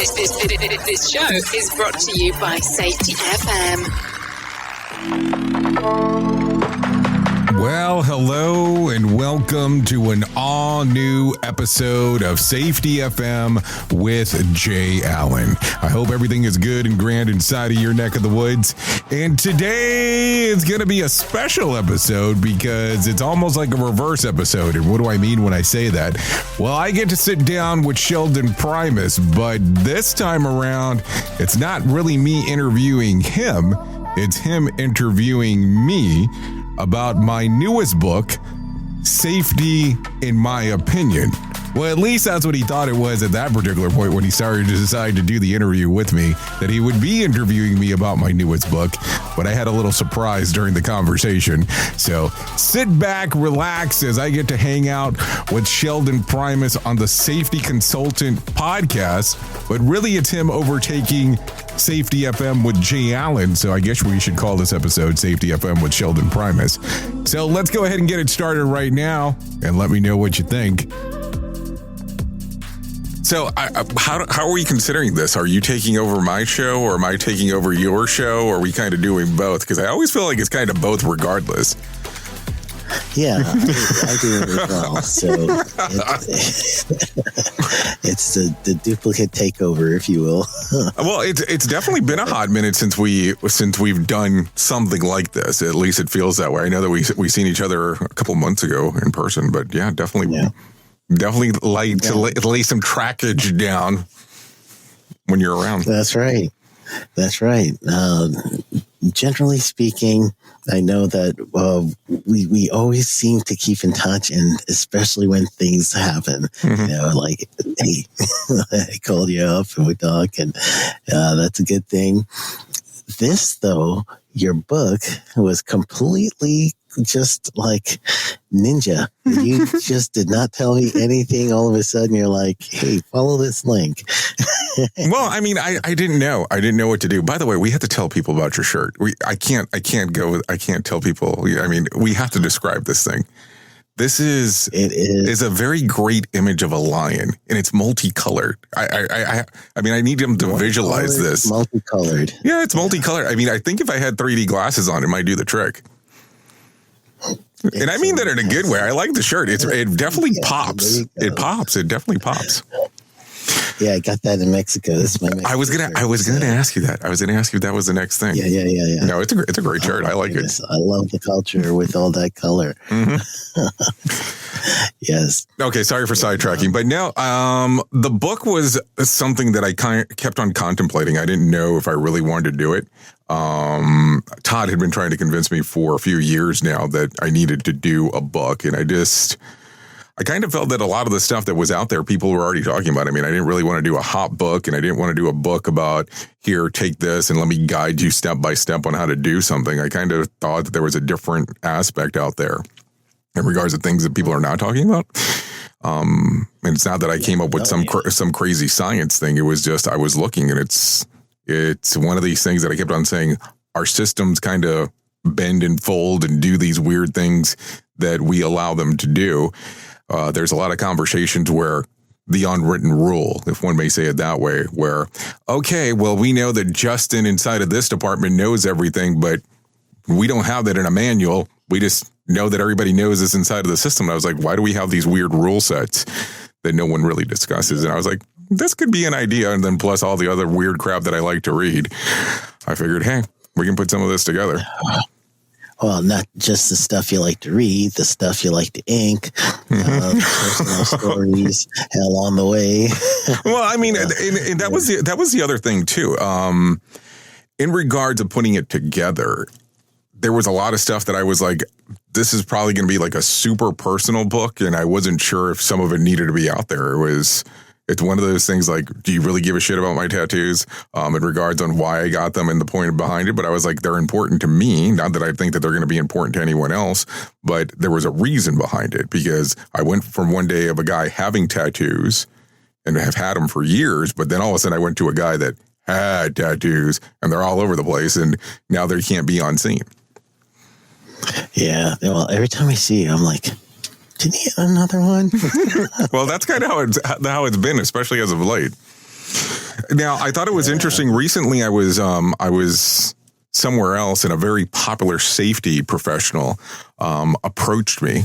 This show is brought to you by Safety FM. Well, hello and welcome to an all-new episode of Safety FM with Jay Allen. I hope everything is good and grand inside of your neck of the woods. And today is going to be a special episode because it's almost like a reverse episode. And what do I mean when I say that? Well, I get to sit down with Sheldon Primus, but this time around, it's not really me interviewing him. It's him interviewing me about my newest book, Safety in My Opinion. Well, at least that's what he thought it was at that particular point when he started to decide to do the interview with me, that he would be interviewing me about my newest book. But I had a little surprise during the conversation. So sit back, relax as I get to hang out with Sheldon Primus on the Safety Consultant podcast. But really, it's him overtaking Safety FM with Jay Allen. So I guess we should call this episode Safety FM with Sheldon Primus. So let's go ahead and get it started right now and let me know what you think. So how are we considering this? Are you taking over my show or am I taking over your show? Or are we kind of doing both? Because I always feel like it's kind of both regardless. Yeah, I do it as well. So it's the duplicate takeover, if you will. Well, it's definitely been a hot minute since we've done something like this. At least it feels that way. I know that we seen each other a couple months ago in person, but yeah, definitely. Yeah. Definitely like to lay some trackage down when you're around. That's right. Generally speaking, I know that we always seem to keep in touch, and especially when things happen, you know, like, hey, I called you up and we talk, and that's a good thing. This, though, your book was completely just like ninja. You just did not tell me anything. All of a sudden, you're like, hey, follow this link. Well, I mean, I didn't know. I didn't know what to do. By the way, we have to tell people about your shirt. I can't tell people. I mean, we have to describe this thing. This is a very great image of a lion, and it's multicolored. I mean, I need them to visualize this. Multicolored. Yeah, it's multicolored. I mean, I think if I had 3D glasses on, it might do the trick. And I mean that in a good way. I like the shirt. It definitely pops. It pops. It definitely pops. Yeah, I got that in Mexico. This is my Mexico I was gonna ask you that. I was gonna ask you if that was the next thing. Yeah. No, it's a great shirt. I like it. I love the culture with all that color. Mm-hmm. Yes. Okay, sorry for sidetracking, but now the book was something that I kept on contemplating. I didn't know if I really wanted to do it. Todd had been trying to convince me for a few years now that I needed to do a book, and I kind of felt that a lot of the stuff that was out there, people were already talking about. I mean, I didn't really want to do a hot book, and I didn't want to do a book about, here, take this and let me guide you step by step on how to do something. I kind of thought that there was a different aspect out there in regards to things that people are not talking about. And it's not that I came up with some crazy science thing. It was just I was looking, and it's one of these things that I kept on saying, our systems kind of bend and fold and do these weird things that we allow them to do. There's a lot of conversations where the unwritten rule, if one may say it that way, where, okay, well, we know that Justin inside of this department knows everything, but we don't have that in a manual. We just know that everybody knows this inside of the system. And I was like, why do we have these weird rule sets that no one really discusses? And I was like, this could be an idea. And then plus all the other weird crap that I like to read, I figured, hey, we can put some of this together. Well, not just the stuff you like to read, the stuff you like to ink, personal stories, hell on the way. Well, I mean, and that was the other thing too. In regards of putting it together, there was a lot of stuff that I was like, this is probably going to be like a super personal book, and I wasn't sure if some of it needed to be out there. It's one of those things like, do you really give a shit about my tattoos in regards on why I got them and the point behind it? But I was like, they're important to me. Not that I think that they're going to be important to anyone else, but there was a reason behind it, because I went from one day of a guy having tattoos and have had them for years. But then all of a sudden I went to a guy that had tattoos and they're all over the place, and now they can't be on scene. Yeah. Well, every time I see you, I'm like, didn't he have another one? Well, that's kind of how it's been, especially as of late. Now, I thought it was interesting. Recently, I was somewhere else, and a very popular safety professional approached me,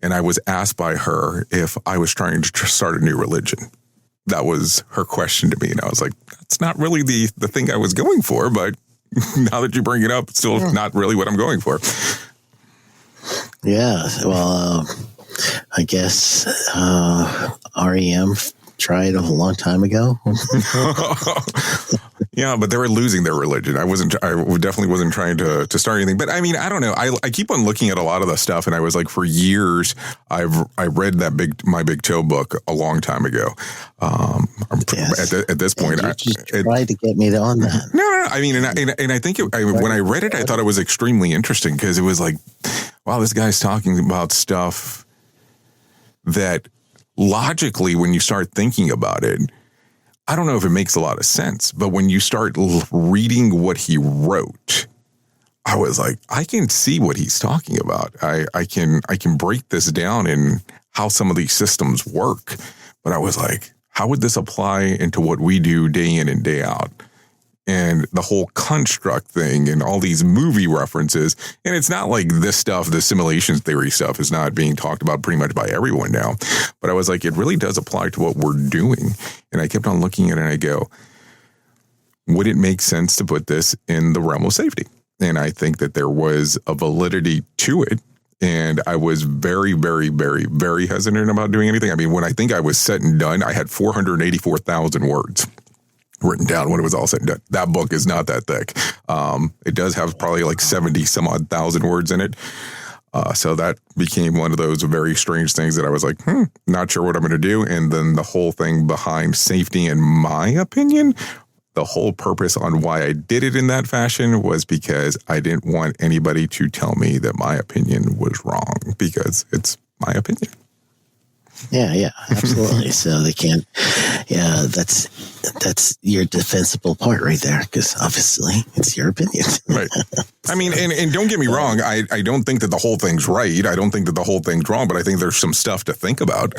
and I was asked by her if I was trying to start a new religion. That was her question to me, and I was like, that's not really the thing I was going for, but now that you bring it up, it's still not really what I'm going for. Yeah, well, I guess REM tried a long time ago. Yeah, but they were losing their religion. I definitely wasn't trying to start anything. But I mean, I don't know. I keep on looking at a lot of the stuff, and I was like, for years, I read that My Big Toe book a long time ago. Yes. At this point, you just tried to get me on that. No. I mean, and I think when I read it, I thought it was extremely interesting because it was like, wow, this guy's talking about stuff that logically, when you start thinking about it, I don't know if it makes a lot of sense, but when you start reading what he wrote, I was like, I can see what he's talking about. I can break this down in how some of these systems work. But I was like, how would this apply into what we do day in and day out? And the whole construct thing and all these movie references. And it's not like this stuff, the simulation theory stuff is not being talked about pretty much by everyone now. But I was like, it really does apply to what we're doing. And I kept on looking at it and I go, would it make sense to put this in the realm of safety? And I think that there was a validity to it. And I was very, very, very, very hesitant about doing anything. I mean, when I think I was set and done, I had 484,000 words written down when it was all said and done. That book is not that thick. It does have probably like 70 some odd thousand words in it. So that became one of those very strange things that I was like, not sure what I'm going to do. And then the whole thing behind safety, in my opinion, the whole purpose on why I did it in that fashion was because I didn't want anybody to tell me that my opinion was wrong, because it's my opinion. Yeah, absolutely. So they can't. Yeah, that's your defensible part right there, because obviously it's your opinion. Right. I mean, and don't get me wrong. I don't think that the whole thing's right. I don't think that the whole thing's wrong, but I think there's some stuff to think about.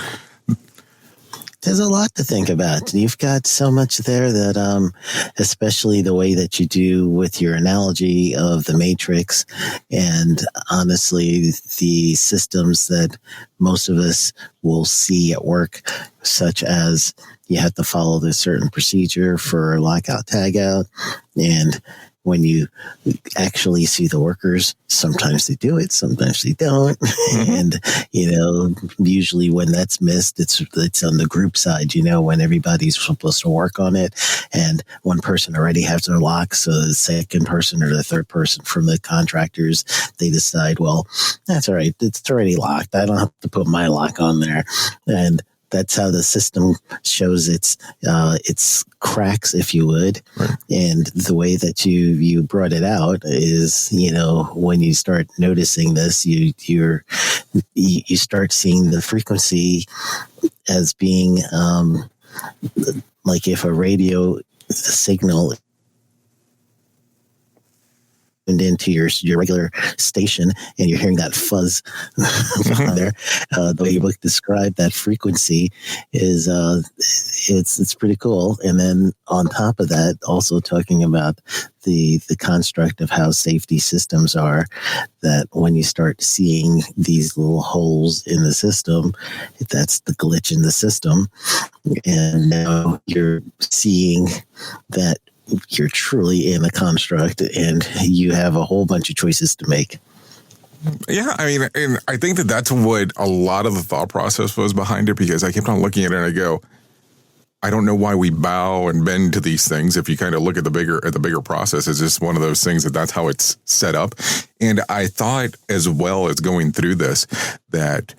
There's a lot to think about. You've got so much there that, especially the way that you do with your analogy of the Matrix, and honestly, the systems that most of us will see at work, such as you have to follow this certain procedure for lockout, tagout, and when you actually see the workers, sometimes they do it, sometimes they don't. And, usually when that's missed, it's on the group side, when everybody's supposed to work on it. And one person already has their lock. So the second person or the third person from the contractors, they decide, well, that's all right. It's already locked. I don't have to put my lock on there. And that's how the system shows its cracks, if you would. Right. And the way that you brought it out is, when you start noticing this, you start seeing the frequency as being like if a radio signal into your regular station and you're hearing that fuzz there, the way you describe that frequency is it's pretty cool. And then on top of that, also talking about the construct of how safety systems are, that when you start seeing these little holes in the system, that's the glitch in the system. And now you're seeing that you're truly in a construct and you have a whole bunch of choices to make. Yeah, I mean, and I think that that's what a lot of the thought process was behind it, because I kept on looking at it and I go, I don't know why we bow and bend to these things. If you kind of look at the bigger process, it's just one of those things that's how it's set up. And I thought, as well as going through this, that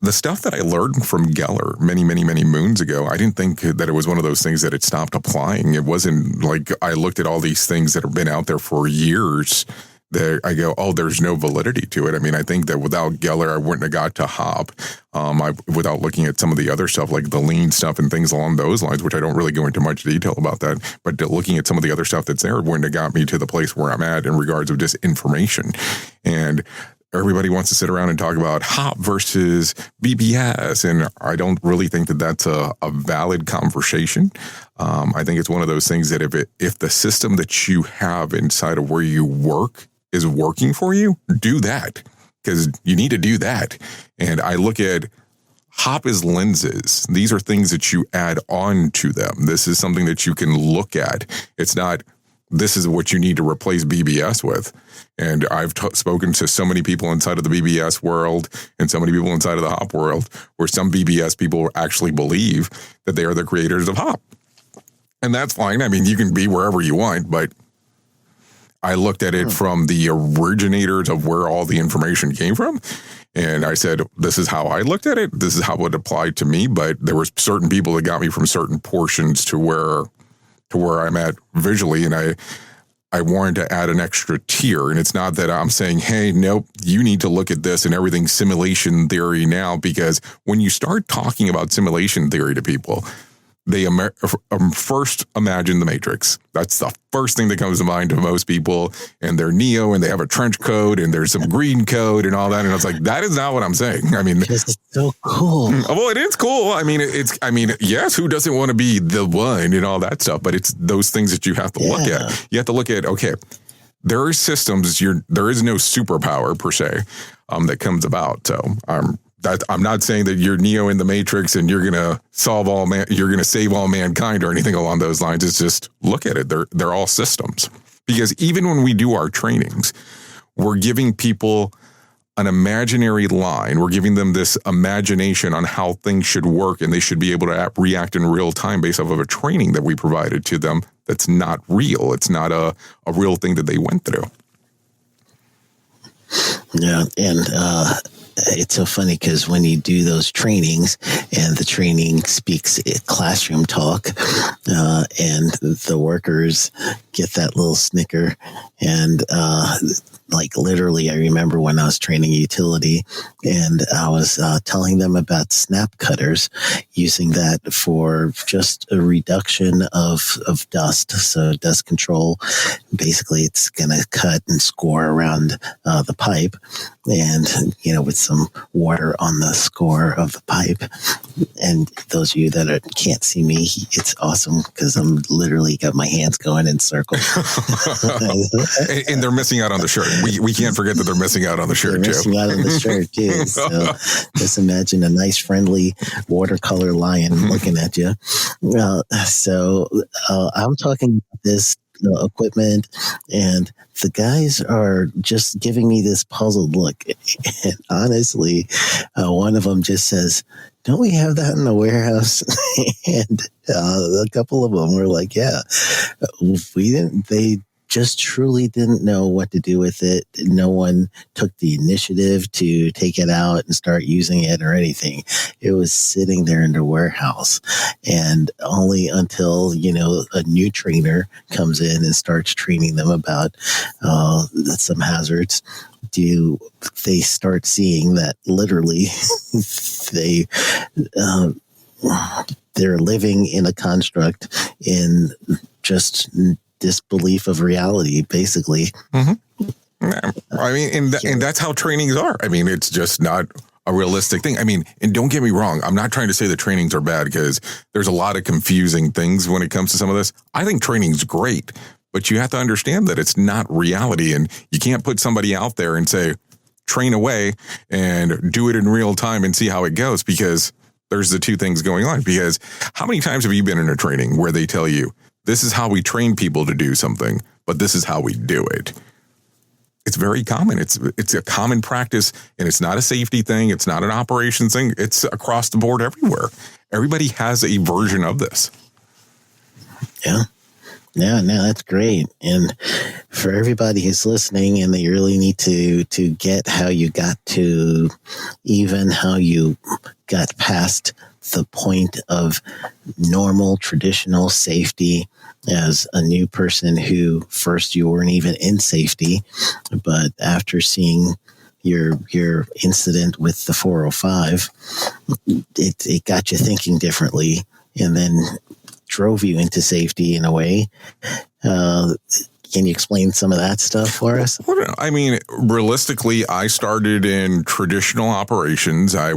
the stuff that I learned from Geller many, many, many moons ago, I didn't think that it was one of those things that it stopped applying. It wasn't like I looked at all these things that have been out there for years that I go, oh, there's no validity to it. I mean, I think that without Geller, I wouldn't have got to Hop without looking at some of the other stuff, like the lean stuff and things along those lines, which I don't really go into much detail about that. But looking at some of the other stuff that's there wouldn't have got me to the place where I'm at in regards of just information. And everybody wants to sit around and talk about hop versus BBS. And I don't really think that that's a valid conversation. I think it's one of those things that if the system that you have inside of where you work is working for you, do that, because you need to do that. And I look at hop as lenses. These are things that you add on to them. This is something that you can look at. It's not, this is what you need to replace BBS with. And I've spoken to so many people inside of the BBS world and so many people inside of the hop world where some BBS people actually believe that they are the creators of hop. And that's fine. I mean, you can be wherever you want, but I looked at it from the originators of where all the information came from. And I said, this is how I looked at it. This is how it applied to me. But there were certain people that got me from certain portions to where I'm at visually. And I wanted to add an extra tier. And it's not that I'm saying, hey, nope, you need to look at this and everything's simulation theory now, because when you start talking about simulation theory to people, they first imagine the Matrix. That's the first thing that comes to mind to most people. And they're Neo and they have a trench coat and there's some green code and all that. And I was like, that is not what I'm saying. I mean, it's so cool. Well, it is cool. I mean, yes, who doesn't want to be the one and all that stuff? But it's those things that you have to look at. You have to look at, okay, there are systems, there is no superpower per se that comes about. So I'm not saying that you're Neo in the Matrix and you're going to you're going to save all mankind or anything along those lines. It's just look at it. They're all systems. Because even when we do our trainings, we're giving people an imaginary line. We're giving them this imagination on how things should work, and they should be able to react in real time based off of a training that we provided to them that's not real. It's not a real thing that they went through. Yeah, and it's so funny because when you do those trainings and the training speaks classroom talk and the workers get that little snicker and like literally, I remember when I was training utility and I was telling them about snap cutters, using that for just a reduction of dust. So dust control, basically it's going to cut and score around the pipe and, with some water on the score of the pipe. And those of you that can't see me, it's awesome because I'm literally got my hands going in circles. And they're missing out on the shirt. We can't forget that they're missing out on the shirt, they're missing out on the shirt, too. So just imagine a nice, friendly watercolor lion looking at you. So I'm talking about this equipment, and the guys are just giving me this puzzled look. And honestly, one of them just says, "Don't we have that in the warehouse?" And a couple of them were like, "Yeah, we didn't." They just truly didn't know what to do with it. No one took the initiative to take it out and start using it or anything. It was sitting there in the warehouse. And only until, a new trainer comes in and starts training them about some hazards do they start seeing that literally they're living in a construct in just disbelief of reality, basically. Mm-hmm. I mean, and that's how trainings are. I mean, it's just not a realistic thing. I mean, and don't get me wrong, I'm not trying to say that trainings are bad because there's a lot of confusing things when it comes to some of this. I think training's great, but you have to understand that it's not reality, and you can't put somebody out there and say, train away and do it in real time and see how it goes, because there's the two things going on. Because how many times have you been in a training where they tell you, this is how we train people to do something, but this is how we do it? It's very common. It's a common practice, and it's not a safety thing. It's not an operations thing. It's across the board everywhere. Everybody has a version of this. Yeah. No, that's great. And for everybody who's listening, and they really need to get how you got to even how you got past the point of normal, traditional safety as a new person who first you weren't even in safety, but after seeing your incident with the 405, it got you thinking differently, and then drove you into safety in a way. Can you explain some of that stuff for us? Well, I mean, realistically, I started in traditional operations. I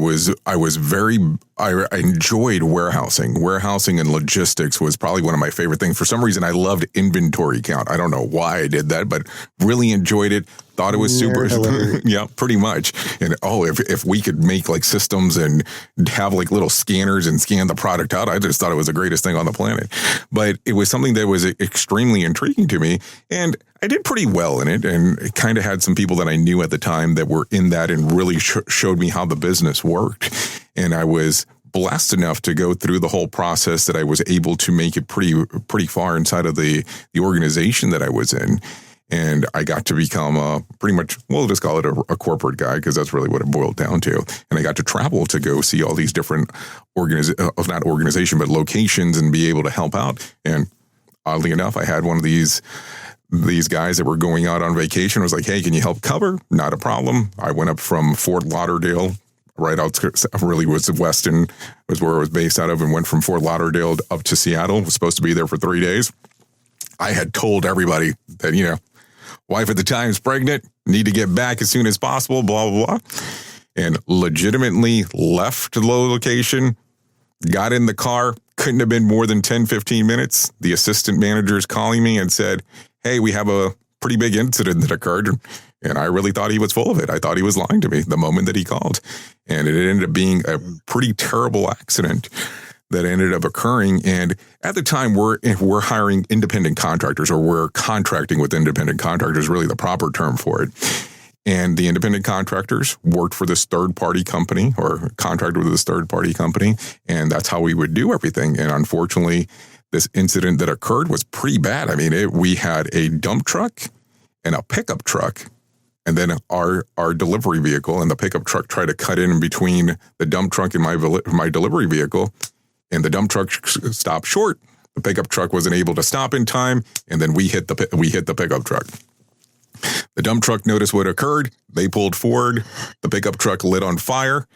enjoyed warehousing. Warehousing and logistics was probably one of my favorite things. For some reason, I loved inventory count. I don't know why I did that, but really enjoyed it. Thought it was super. Yeah, pretty much. And if we could make like systems and have like little scanners and scan the product out, I just thought it was the greatest thing on the planet. But it was something that was extremely intriguing to me. And I did pretty well in it, and it kind of had some people that I knew at the time that were in that and really showed me how the business worked. And I was blessed enough to go through the whole process that I was able to make it pretty far inside of the organization that I was in. And I got to become pretty much, we'll just call it a corporate guy, because that's really what it boiled down to. And I got to travel to go see all these different not organization, but locations, and be able to help out. And oddly enough, I had one of these guys that were going out on vacation. Was like, hey, can you help cover? Not a problem. I went up from Fort Lauderdale, right outskirts, really was Weston, was where I was based out of, and went from Fort Lauderdale up to Seattle. Was supposed to be there for 3 days. I had told everybody that, wife at the time is pregnant, need to get back as soon as possible, blah, blah, blah. And legitimately left the location, got in the car, couldn't have been more than 10, 15 minutes. The assistant manager's calling me and said, hey, we have a pretty big incident that occurred. And I really thought he was full of it. I thought he was lying to me the moment that he called. And it ended up being a pretty terrible accident that ended up occurring. And at the time, we're hiring independent contractors, or we're contracting with independent contractors, really the proper term for it. And the independent contractors worked for this third-party company, or contracted with this third-party company, and that's how we would do everything. And unfortunately, this incident that occurred was pretty bad. I mean, we had a dump truck and a pickup truck, and then our delivery vehicle, and the pickup truck tried to cut in between the dump truck and my delivery vehicle. And the dump truck stopped short. The pickup truck wasn't able to stop in time, and then we hit the pickup truck. The dump truck noticed what occurred. They pulled forward. The pickup truck lit on fire,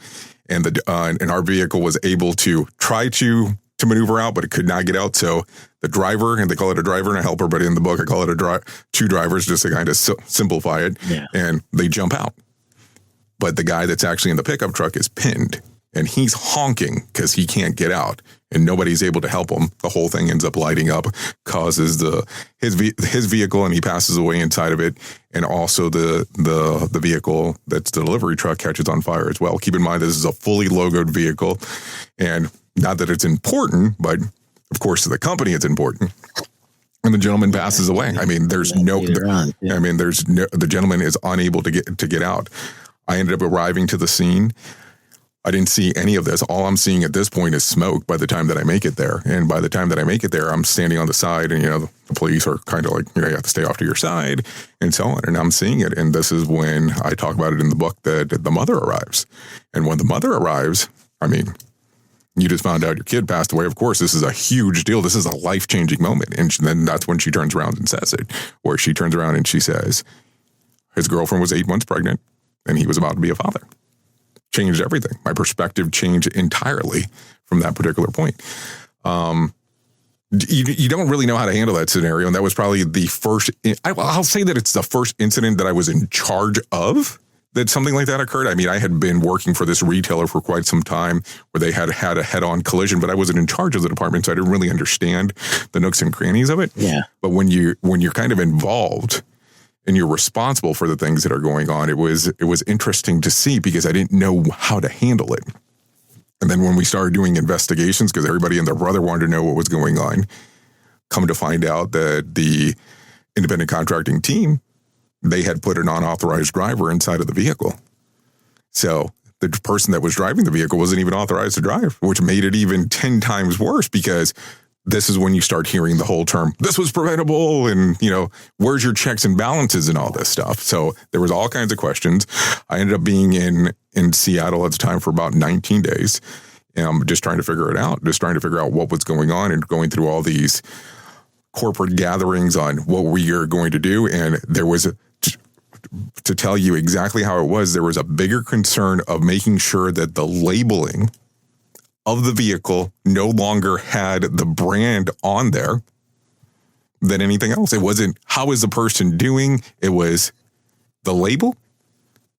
and our vehicle was able to try to maneuver out, but it could not get out. So the driver, and they call it a driver and a helper, but in the book I call it two drivers, just to kind of simplify it. Yeah. And they jump out, but the guy that's actually in the pickup truck is pinned. And he's honking because he can't get out, and nobody's able to help him. The whole thing ends up lighting up, causes his vehicle, and he passes away inside of it. And also the vehicle that's the delivery truck catches on fire as well. Keep in mind, this is a fully logoed vehicle, and not that it's important, but of course to the company it's important. And the gentleman passes away. I mean, the gentleman is unable to get out. I ended up arriving to the scene. I didn't see any of this. All I'm seeing at this point is smoke by the time that I make it there. And by the time that I make it there, I'm standing on the side, and, the police are kind of like, you have to stay off to your side and so on. And I'm seeing it. And this is when I talk about it in the book that the mother arrives. And when the mother arrives, I mean, you just found out your kid passed away. Of course, this is a huge deal. This is a life-changing moment. And then that's when she turns around and says it, where she turns around and she says, his girlfriend was 8 months pregnant, and he was about to be a father. Changed everything. My perspective changed entirely from that particular point. You don't really know how to handle that scenario. And that was probably the first, I'll say that it's the first incident that I was in charge of that something like that occurred. I mean, I had been working for this retailer for quite some time where they had a head-on collision, but I wasn't in charge of the department, so I didn't really understand the nooks and crannies of it. Yeah. But when you're kind of involved and you're responsible for the things that are going on, it was interesting to see, because I didn't know how to handle it. And then when we started doing investigations, because everybody and their brother wanted to know what was going on, come to find out that the independent contracting team, they had put an unauthorized driver inside of the vehicle. So the person that was driving the vehicle wasn't even authorized to drive, which made it even 10 times worse, because this is when you start hearing the whole term, this was preventable, and, where's your checks and balances and all this stuff. So there was all kinds of questions. I ended up being in Seattle at the time for about 19 days, just trying to figure it out, just trying to figure out what was going on, and going through all these corporate gatherings on what we are going to do. And there was, to tell you exactly how it was, there was a bigger concern of making sure that the labeling of the vehicle no longer had the brand on there, than anything else. It wasn't how is the person doing? It was the label,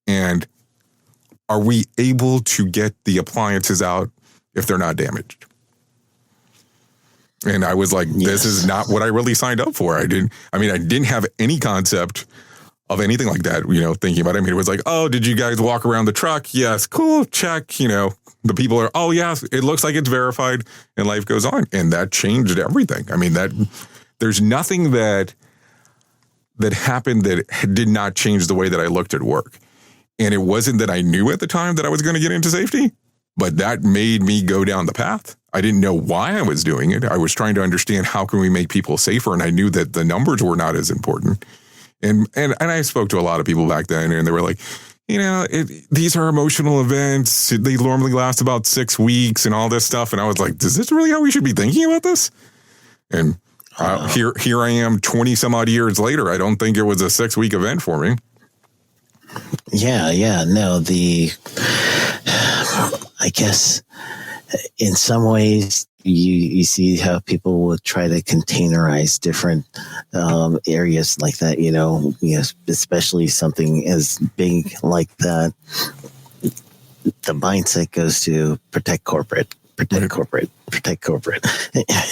and are we able to get the appliances out if they're not damaged? And I was like, this is not what I really signed up for. I didn't have any concept of anything like that, thinking about it. I mean, it was like, oh, did you guys walk around the truck? Yes. Cool. Check. The people are, oh, yes, it looks like it's verified, and life goes on. And that changed everything. I mean, there's nothing that happened that did not change the way that I looked at work. And it wasn't that I knew at the time that I was going to get into safety, but that made me go down the path. I didn't know why I was doing it. I was trying to understand how can we make people safer, and I knew that the numbers were not as important. And I spoke to a lot of people back then, and they were like, these are emotional events. They normally last about 6 weeks and all this stuff. And I was like, is this really how we should be thinking about this? And here I am 20 some odd years later. I don't think it was a 6-week event for me. Yeah. No, I guess in some ways you see how people will try to containerize different areas like that, especially something as big like that. The mindset goes to protect corporate.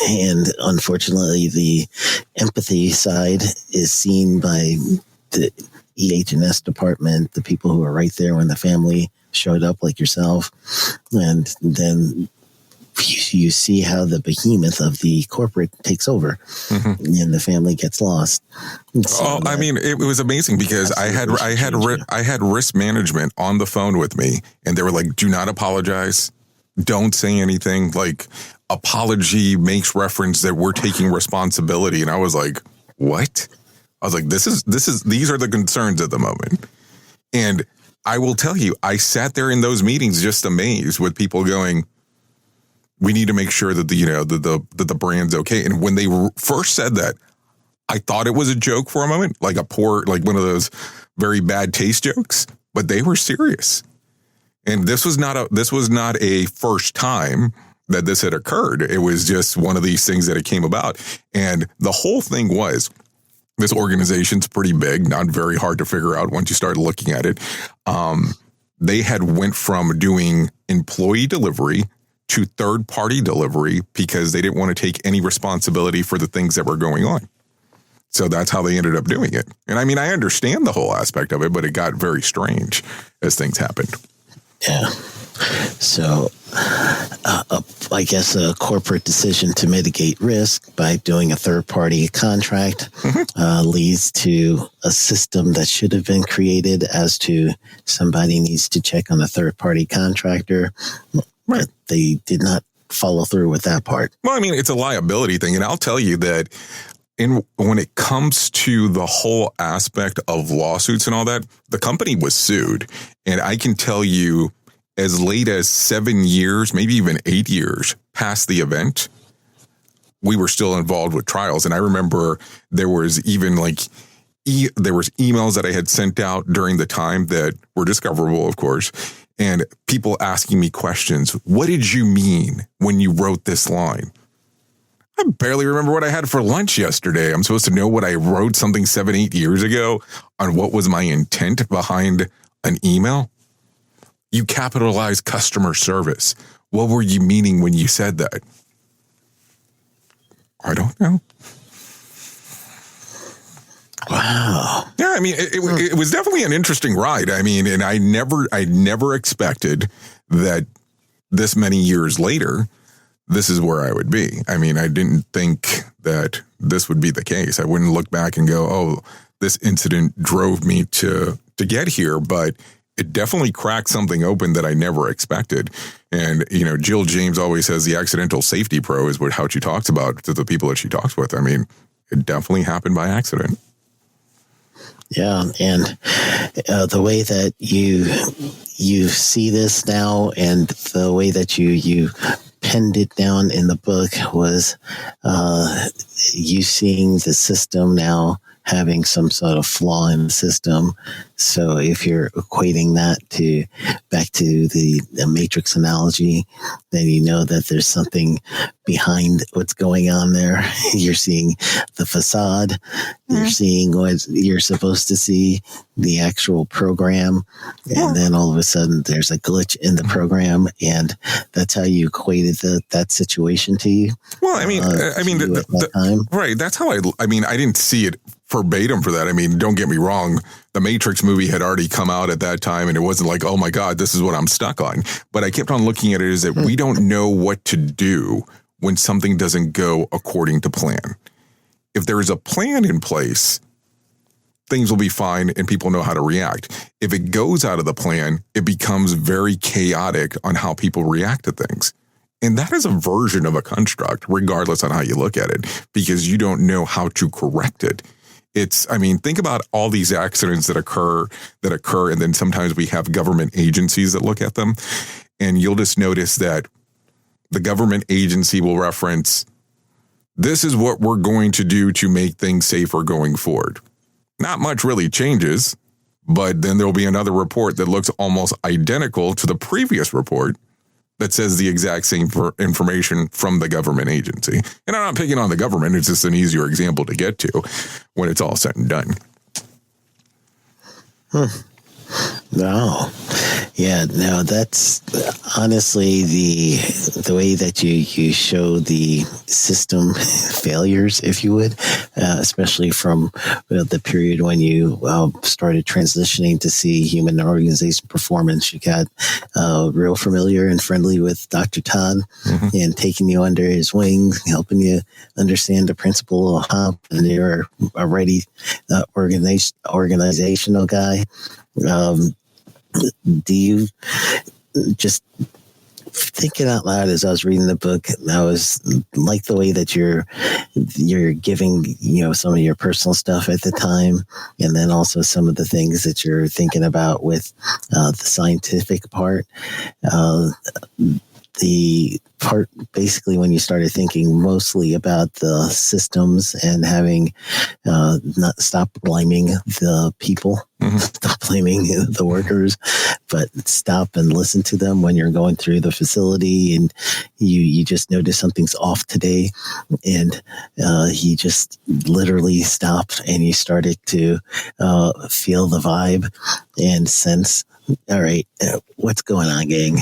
And unfortunately, the empathy side is seen by the EH&S department, the people who are right there when the family showed up, like yourself. And then you see how the behemoth of the corporate takes over, and the family gets lost. So it was amazing because I had risk management on the phone with me, and they were like, do not apologize. Don't say anything. Like, apology makes reference that we're taking responsibility. And I was like, what? I was like, these are the concerns at the moment. And I will tell you, I sat there in those meetings just amazed with people going, we need to make sure that the brand's okay. And when they first said that, I thought it was a joke for a moment, like one of those very bad taste jokes, but they were serious. And this was not a first time that this had occurred. It was just one of these things that it came about. And the whole thing was, this organization's pretty big, not very hard to figure out once you start looking at it. They had went from doing employee delivery to third-party delivery because they didn't want to take any responsibility for the things that were going on. So that's how they ended up doing it. And I mean, I understand the whole aspect of it, but it got very strange as things happened. Yeah. So I guess a corporate decision to mitigate risk by doing a third-party contract leads to a system that should have been created as to somebody needs to check on a third-party contractor. Right. But they did not follow through with that part. Well, I mean, it's a liability thing. And I'll tell you that when it comes to the whole aspect of lawsuits and all that, the company was sued. And I can tell you, as late as 7 years, maybe even 8 years past the event, we were still involved with trials. And I remember there was even there was emails that I had sent out during the time that were discoverable, of course, and people asking me questions. What did you mean when you wrote this line? I barely remember what I had for lunch yesterday. I'm supposed to know what I wrote something 7-8 years ago on what was my intent behind an email. You capitalized customer service. What were you meaning when you said that? I don't know. Wow. Yeah, I mean, it was definitely an interesting ride. I mean, and I never expected that this many years later, this is where I would be. I mean, I didn't think that this would be the case. I wouldn't look back and go, oh, this incident drove me to get here, but it definitely cracked something open that I never expected. And, Jill James always says the accidental safety pro is how she talks about to the people that she talks with. I mean, it definitely happened by accident. Yeah, and the way that you see this now, and the way that you penned it down in the book was you seeing the system now having some sort of flaw in the system. So if you're equating that back to the matrix analogy, then you know that there's something behind what's going on there. You're seeing the facade, you're seeing what you're supposed to see, the actual program, and then all of a sudden there's a glitch in the program, and that's how you equated that situation to you. Well, I mean, right. That's how I mean, I didn't see it verbatim for that. I mean, don't get me wrong. The Matrix movie had already come out at that time, and it wasn't like, oh my God, this is what I'm stuck on. But I kept on looking at it as that we don't know what to do when something doesn't go according to plan. If there is a plan in place, things will be fine and people know how to react. If it goes out of the plan, it becomes very chaotic on how people react to things. And that is a version of a construct, regardless on how you look at it, because you don't know how to correct it. Think about all these accidents that occur, and then sometimes we have government agencies that look at them, and you'll just notice that the government agency will reference, this is what we're going to do to make things safer going forward. Not much really changes, but then there'll be another report that looks almost identical to the previous report that says the exact same information from the government agency. And I'm not picking on the government. It's just an easier example to get to when it's all said and done. No. Yeah, no, that's honestly the way that you show the system failures, if you would, especially from the period when you started transitioning to see human organization performance. You got real familiar and friendly with Dr. Todd and taking you under his wing, helping you understand the principle of HOP, and you're already organizational guy. Do you just thinking out loud as I was reading the book? I was like the way that you're giving, some of your personal stuff at the time, and then also some of the things that you're thinking about with the scientific part. The part basically when you started thinking mostly about the systems and having not stop blaming the people, stop blaming the workers, but stop and listen to them when you're going through the facility and you just notice something's off today, and he just literally stopped and you started to feel the vibe and sense, all right, what's going on, gang?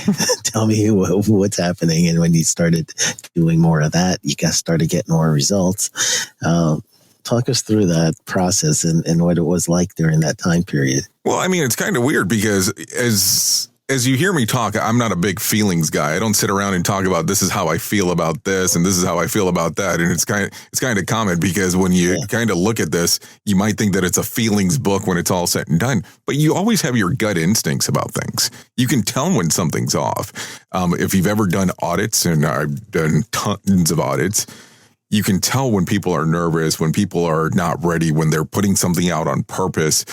Tell me what's happening. And when you started doing more of that, you guys started getting more results. Talk us through that process and what it was like during that time period. Well, I mean, it's kind of weird because as you hear me talk, I'm not a big feelings guy. I don't sit around and talk about this is how I feel about this and this is how I feel about that. And it's kind of common because when you kind of look at this, you might think that it's a feelings book when it's all said and done. But you always have your gut instincts about things. You can tell when something's off. If you've ever done audits, and I've done tons of audits, you can tell when people are nervous, when people are not ready, when they're putting something out on purpose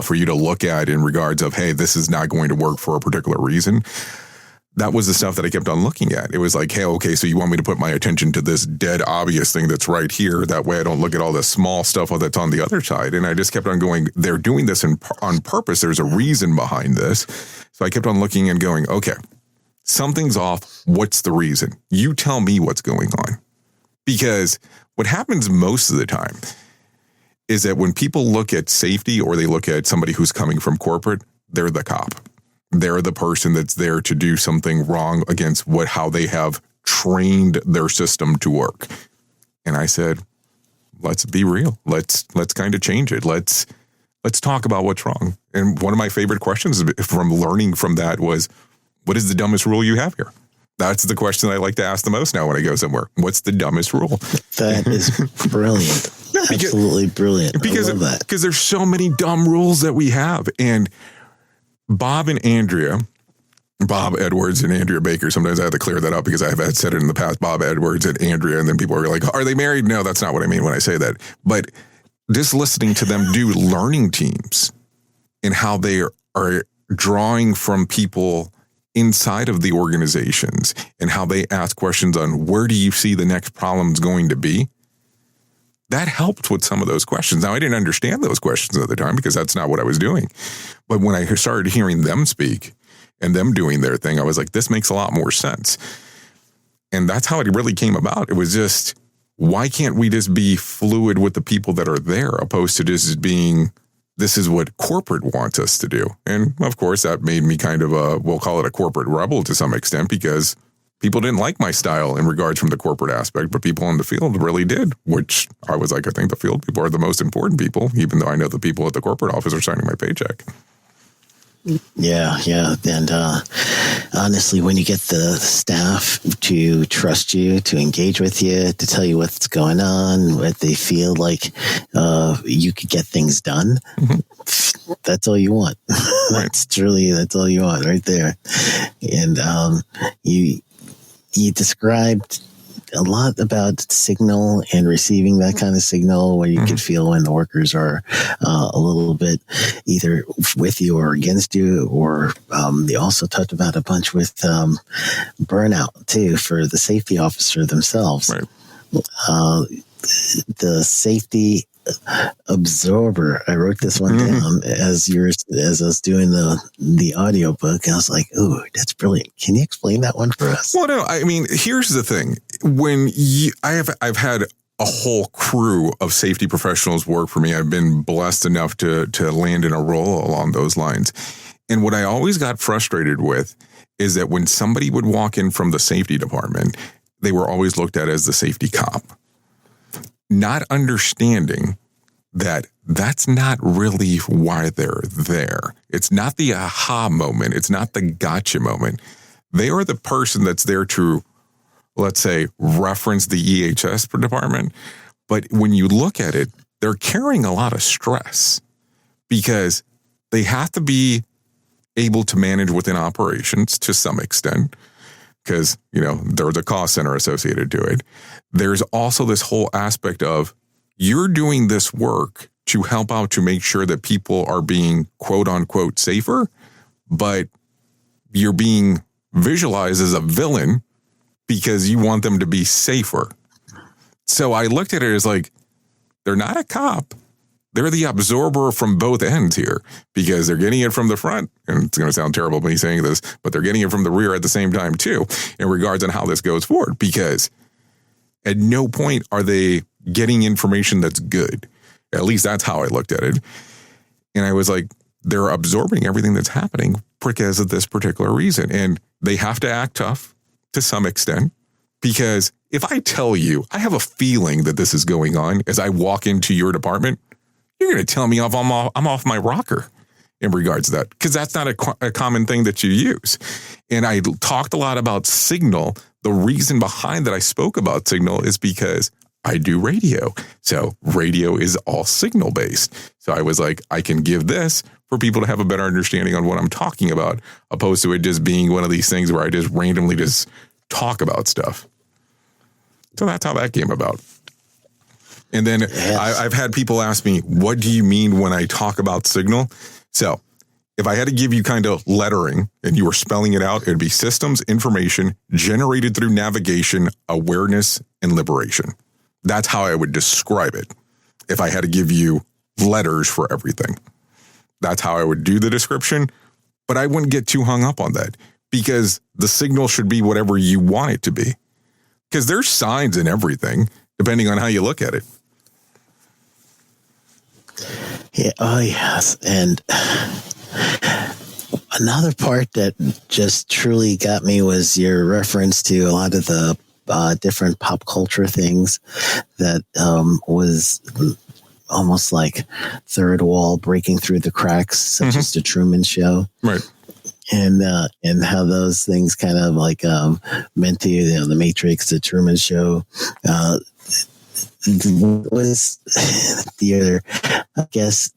for you to look at in regards of, hey, this is not going to work for a particular reason. That was the stuff that I kept on looking at. It was like, hey, okay, so you want me to put my attention to this dead obvious thing that's right here. That way I don't look at all the small stuff that's on the other side. And I just kept on going, they're doing this on purpose. There's a reason behind this. So I kept on looking and going, okay, something's off. What's the reason? You tell me what's going on. Because what happens most of the time is that when people look at safety or they look at somebody who's coming from corporate, they're the cop. They're the person that's there to do something wrong against how they have trained their system to work. And I said, let's be real. Let's kind of change it. Let's talk about what's wrong. And one of my favorite questions from learning from that was, what is the dumbest rule you have here? That's the question I like to ask the most now when I go somewhere. What's the dumbest rule? That is brilliant. Absolutely brilliant. I love that. Because there's so many dumb rules that we have. And Bob Edwards and Andrea Baker, sometimes I have to clear that up because I have said it in the past, Bob Edwards and Andrea, and then people are like, are they married? No, that's not what I mean when I say that. But just listening to them do learning teams and how they are drawing from people inside of the organizations and how they ask questions on where do you see the next problem's going to be? that helped with some of those questions. Now, I didn't understand those questions at the time because that's not what I was doing. But when I started hearing them speak and them doing their thing, I was like, this makes a lot more sense. And that's how it really came about. It was just, why can't we just be fluid with the people that are there, opposed to just being, this is what corporate wants us to do? And of course, that made me kind of we'll call it a corporate rebel to some extent, because people didn't like my style in regards from the corporate aspect, but people in the field really did, which I was like, I think the field people are the most important people, even though I know the people at the corporate office are signing my paycheck. Yeah. And honestly, when you get the staff to trust you, to engage with you, to tell you what's going on, what they feel like you could get things done, that's all you want. That's all you want right there. And you described a lot about signal and receiving that kind of signal, where you can feel when the workers are a little bit either with you or against you, or they also talked about a bunch with burnout too for the safety officer themselves. Right. The safety absorber. I wrote this one down as I was doing the audiobook. I was like, "Ooh, that's brilliant! Can you explain that one for us?" Well, no, I mean, here's the thing: when I've had a whole crew of safety professionals work for me. I've been blessed enough to land in a role along those lines. And what I always got frustrated with is that when somebody would walk in from the safety department, they were always looked at as the safety cop, not understanding that that's not really why they're there. It's not the aha moment. It's not the gotcha moment. They are the person that's there to, let's say, reference the EHS department. But when you look at it, they're carrying a lot of stress because they have to be able to manage within operations to some extent, because, there's a cost center associated to it. There's also this whole aspect of, you're doing this work to help out to make sure that people are being quote unquote safer, but you're being visualized as a villain because you want them to be safer. So I looked at it as like, they're not a cop. They're the absorber from both ends here, because they're getting it from the front, and it's going to sound terrible me saying this, but they're getting it from the rear at the same time too, in regards on how this goes forward, because at no point are they getting information that's good. At least that's how I looked at it. And I was like, they're absorbing everything that's happening because of this particular reason. And they have to act tough to some extent, because if I tell you, I have a feeling that this is going on as I walk into your department, you're going to tell me I'm off my rocker in regards to that, because that's not a common thing that you use. And I talked a lot about Signal. The reason behind that I spoke about Signal is because I do radio. So radio is all signal based. So I was like, I can give this for people to have a better understanding on what I'm talking about, opposed to it just being one of these things where I just randomly just talk about stuff. So that's how that came about. And then I've had people ask me, what do you mean when I talk about signal? So if I had to give you kind of lettering and you were spelling it out, it'd be systems, information generated through navigation, awareness, and liberation. That's how I would describe it if I had to give you letters for everything. That's how I would do the description, but I wouldn't get too hung up on that, because the signal should be whatever you want it to be, because there's signs in everything, depending on how you look at it. Yeah. Oh, yes. And another part that just truly got me was your reference to a lot of the different pop culture things that was almost like third wall breaking through the cracks, such as the Truman Show. Right. And how those things kind of like meant to you, the Matrix, the Truman Show, was the other, I guess,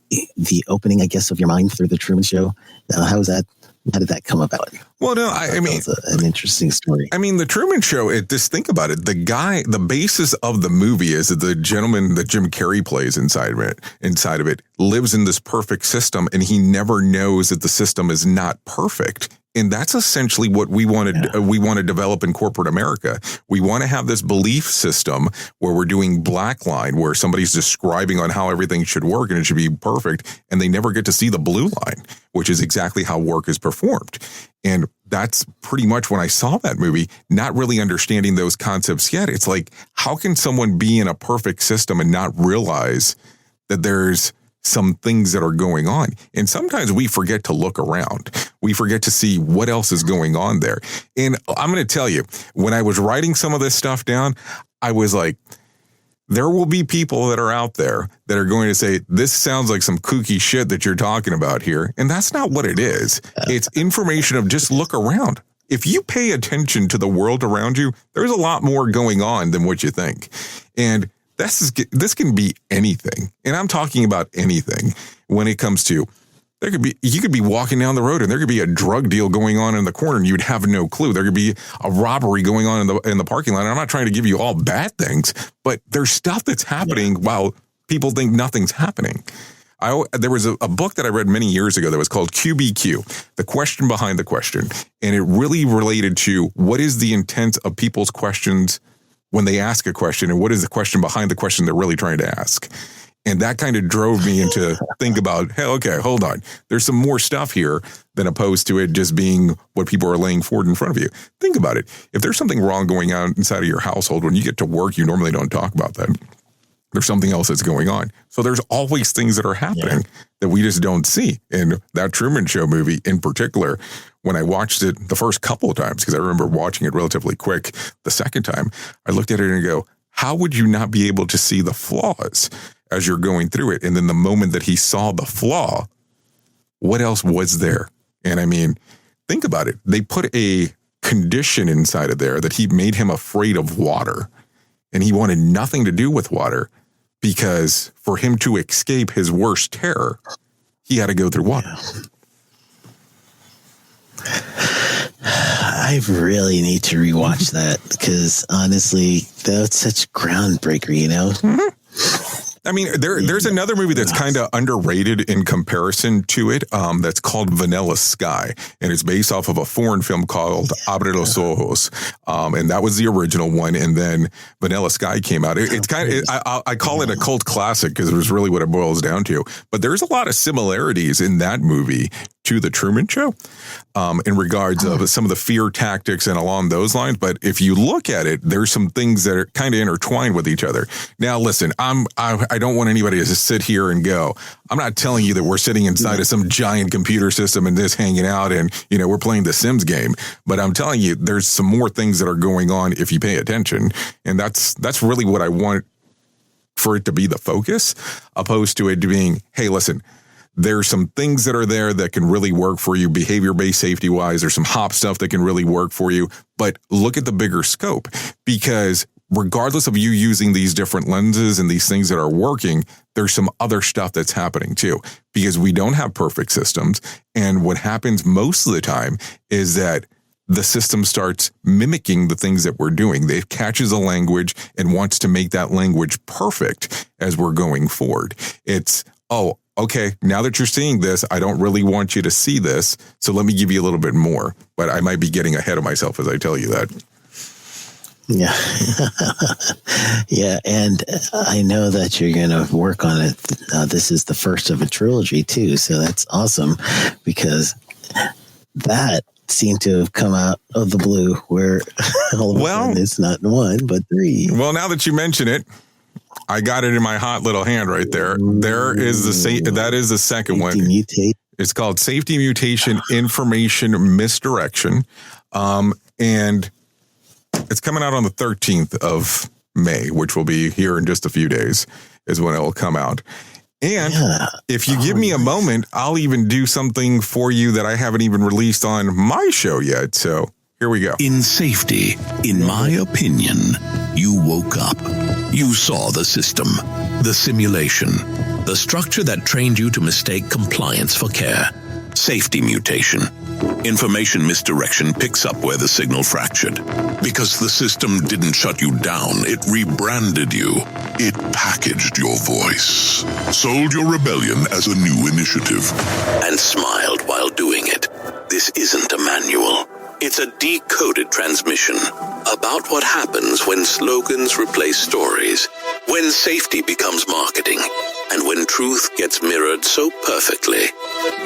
the opening, I guess, of your mind through the Truman Show. How did that come about? Well, no, I mean, an interesting story. I mean, the Truman Show, just think about it. The basis of the movie is that the gentleman that Jim Carrey plays inside of it lives in this perfect system, and he never knows that the system is not perfect. And that's essentially what we want to develop in corporate America. We want to have this belief system where we're doing black line, where somebody's describing on how everything should work and it should be perfect, and they never get to see the blue line, which is exactly how work is performed. And that's pretty much when I saw that movie, not really understanding those concepts yet. It's like, how can someone be in a perfect system and not realize that there's some things that are going on? And sometimes we forget to look around. We forget to see what else is going on there. And I'm going to tell you, when I was writing some of this stuff down, I was like, there will be people that are out there that are going to say, this sounds like some kooky shit that you're talking about here. And that's not what it is. It's information of just look around. If you pay attention to the world around you, there's a lot more going on than what you think. And this can be anything. And I'm talking about anything when it comes to, you could be walking down the road and there could be a drug deal going on in the corner and you'd have no clue. There could be a robbery going on in the parking lot. And I'm not trying to give you all bad things, but there's stuff that's happening while people think nothing's happening. There was a book that I read many years ago that was called QBQ, The Question Behind the Question. And it really related to what is the intent of people's questions when they ask a question, and what is the question behind the question they're really trying to ask. And that kind of drove me into think about, hey, okay, hold on. There's some more stuff here than opposed to it just being what people are laying forward in front of you. Think about it. If there's something wrong going on inside of your household, when you get to work, you normally don't talk about that. There's something else that's going on. So there's always things that are happening that we just don't see. And that Truman Show movie in particular, when I watched it the first couple of times, because I remember watching it relatively quick the second time, I looked at it and go, how would you not be able to see the flaws as you're going through it? And then the moment that he saw the flaw, what else was there? And I mean, think about it. They put a condition inside of there that he made him afraid of water. And he wanted nothing to do with water because for him to escape his worst terror, he had to go through water. I really need to rewatch that because honestly, that's such groundbreaker, you know? Mm-hmm. I mean, there's another movie that's kind of underrated in comparison to it. That's called Vanilla Sky, and it's based off of a foreign film called Abre los Ojos, and that was the original one. And then Vanilla Sky came out. It's kind of I call it a cult classic because it was really what it boils down to. But there's a lot of similarities in that movie to the Truman Show in regards of some of the fear tactics and along those lines. But if you look at it, there's some things that are kind of intertwined with each other. Now, listen, I don't want anybody to just sit here and go, I'm not telling you that we're sitting inside of some giant computer system and this hanging out and, you know, we're playing the Sims game. But I'm telling you, there's some more things that are going on if you pay attention. And that's really what I want for it to be the focus, opposed to it being, hey, listen, there's some things that are there that can really work for you behavior-based safety-wise. There's some hop stuff that can really work for you. But look at the bigger scope, because regardless of you using these different lenses and these things that are working, there's some other stuff that's happening too, because we don't have perfect systems. And what happens most of the time is that the system starts mimicking the things that we're doing. It catches a language and wants to make that language perfect as we're going forward. It's, oh, okay, now that you're seeing this, I don't really want you to see this, so let me give you a little bit more. But I might be getting ahead of myself as I tell you that. Yeah. Yeah, and I know that you're going to work on it. This is the first of a trilogy, too, so that's awesome, because that seemed to have come out of the blue, where all of a sudden it's not one, but three. Well, now that you mention it, I got it in my hot little hand right there. There is that is the second one. It's called Safety Mutation, Information Misdirection. And it's coming out on the 13th of May, which will be here in just a few days is when it will come out. And if you give me a moment, I'll even do something for you that I haven't even released on my show yet. So here we go. In safety, in my opinion, you woke up. You saw the system, the simulation, the structure that trained you to mistake compliance for care. Safety mutation. Information misdirection picks up where the signal fractured. Because the system didn't shut you down, it rebranded you. It packaged your voice, sold your rebellion as a new initiative, and smiled while doing it. This isn't a manual. It's a decoded transmission about what happens when slogans replace stories, when safety becomes marketing, and when truth gets mirrored so perfectly,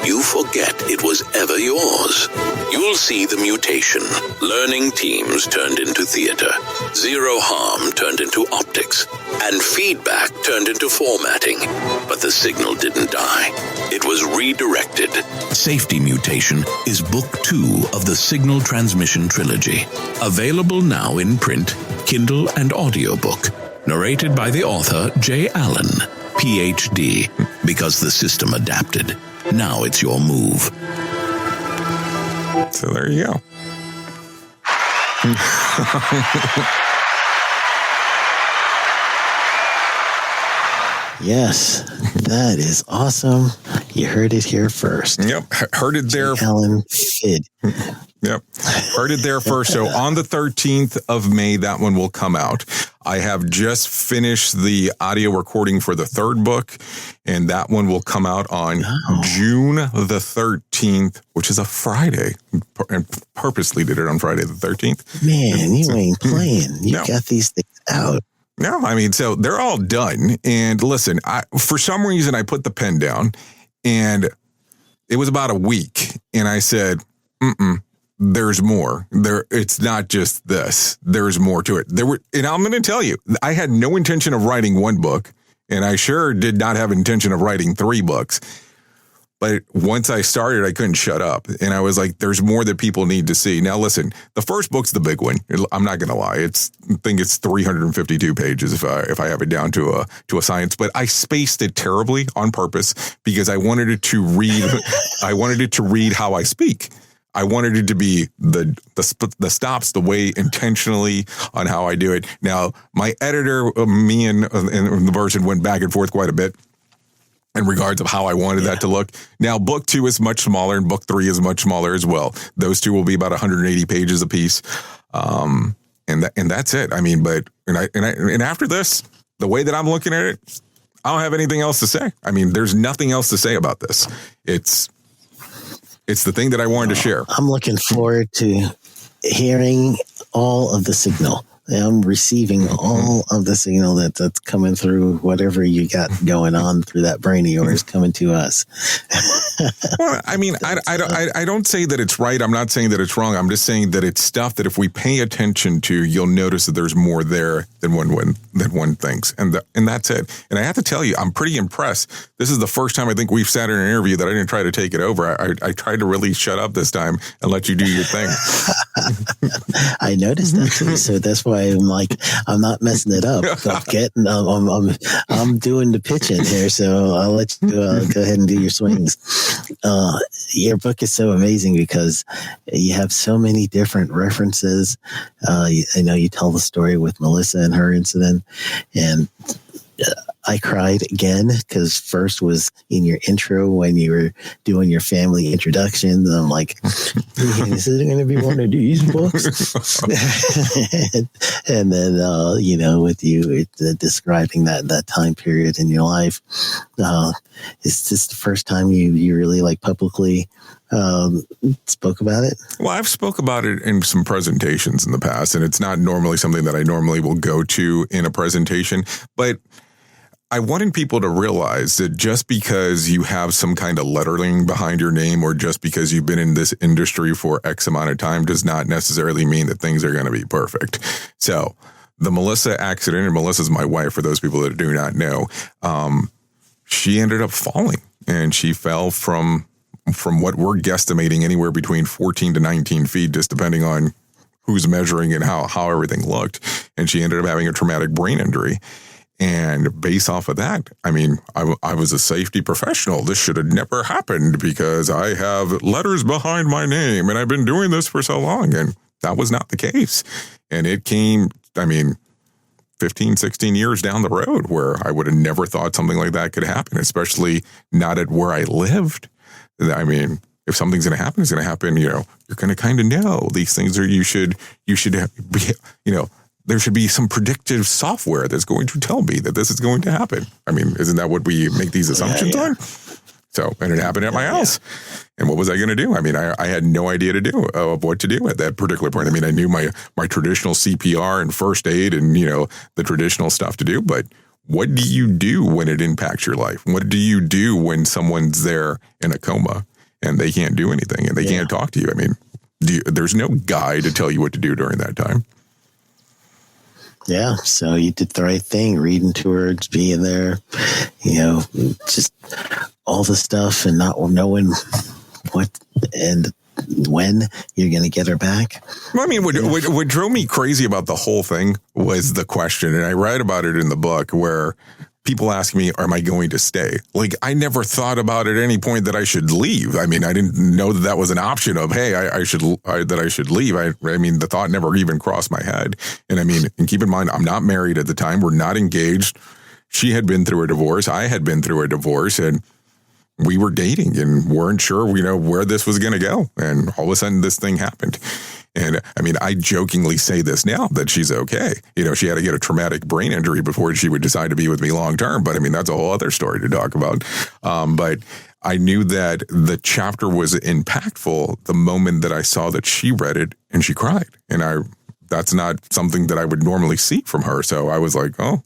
you forget it was ever yours. You'll see the mutation. Learning teams turned into theater, zero harm turned into optics, and feedback turned into formatting. But the signal didn't die. It was redirected. Safety Mutation is book 2 of the Signal Transmission Trilogy. Available now in print, Kindle, and audiobook. Narrated by the author J. Allen, PhD, because the system adapted. Now it's your move. So there you go. Yes, that is awesome. You heard it here first. Yep, heard it there. Alan Fid. Yep, heard it there first. So on the 13th of May, that one will come out. I have just finished the audio recording for the third book, and that one will come out on June the 13th, which is a Friday, and purposely did it on Friday the 13th. Man, you ain't playing. You got these things out. No, I mean, so they're all done. And listen, for some reason, I put the pen down, and it was about a week, and I said, there's more. It's not just this. There's more to it. And I'm going to tell you, I had no intention of writing one book, and I sure did not have intention of writing 3 books. But once I started, I couldn't shut up. And I was like, there's more that people need to see. Now, listen, the first book's the big one. I'm not going to lie. I think it's 352 pages if I have it down to a science. But I spaced it terribly on purpose because I wanted it to read. I wanted it to read how I speak. I wanted it to be the stops, the way intentionally on how I do it. Now, my editor, me and the version went back and forth quite a bit in regards of how I wanted that to look. Now, book 2 is much smaller, and book 3 is much smaller as well. Those two will be about 180 pages apiece, and that's it. I mean, and after this, the way that I'm looking at it, I don't have anything else to say. I mean, there's nothing else to say about this. It's the thing that I wanted to share. I'm looking forward to hearing all of the signal. I'm receiving all of the signal that's coming through whatever you got going on through that brain of yours coming to us. Well, I mean, I don't say that it's right. I'm not saying that it's wrong. I'm just saying that it's stuff that if we pay attention to, you'll notice that there's more there than one thinks. And that's it. And I have to tell you, I'm pretty impressed. This is the first time I think we've sat in an interview that I didn't try to take it over. I tried to really shut up this time and let you do your thing. I noticed that too. So that's why I'm like, I'm not messing it up. I'm doing the pitching here, so I'll let you go ahead and do your swings. Your book is so amazing because you have so many different references. I know you tell the story with Melissa and her incident, and I cried again because first was in your intro when you were doing your family introduction. I'm like, is it going to be one of these books? and then, with you describing that time period in your life, it's just the first time you really like publicly spoke about it? Well, I've spoke about it in some presentations in the past, and it's not normally something that I normally will go to in a presentation, but I wanted people to realize that just because you have some kind of lettering behind your name or just because you've been in this industry for X amount of time does not necessarily mean that things are going to be perfect. So the Melissa accident, and Melissa's my wife, for those people that do not know, she ended up falling, and she fell from what we're guesstimating anywhere between 14 to 19 feet, just depending on who's measuring and how everything looked. And she ended up having a traumatic brain injury. And based off of that, I mean, I was a safety professional. This should have never happened because I have letters behind my name and I've been doing this for so long. And that was not the case. And it came, 15, 16 years down the road where I would have never thought something like that could happen, especially not at where I lived. I mean, if something's going to happen, it's going to happen, you're going to kind of know these things are, you should be, there should be some predictive software that's going to tell me that this is going to happen. I mean, isn't that what we make these assumptions on? So, and it happened at my house. And what was I going to do? I mean, I had no idea what to do at that particular point. I mean, I knew my traditional CPR and first aid and, the traditional stuff to do. But what do you do when it impacts your life? What do you do when someone's there in a coma and they can't do anything and they can't talk to you? I mean, there's no guide to tell you what to do during that time. Yeah, so you did the right thing, reading to her, being there, just all the stuff and not knowing what and when you're going to get her back. Well, I mean, what drove me crazy about the whole thing was the question, and I write about it in the book, where people ask me, am I going to stay? Like, I never thought about at any point that I should leave. I mean, I didn't know that was an option of, hey, I should leave. I mean, the thought never even crossed my head. And I mean, and keep in mind, I'm not married at the time. We're not engaged. She had been through a divorce. I had been through a divorce, and we were dating and weren't sure, where this was going to go. And all of a sudden this thing happened. And I mean, I jokingly say this now that she's okay. She had to get a traumatic brain injury before she would decide to be with me long term. But I mean, that's a whole other story to talk about. But I knew that the chapter was impactful the moment that I saw that she read it and she cried. And that's not something that I would normally see from her. So I was like, oh,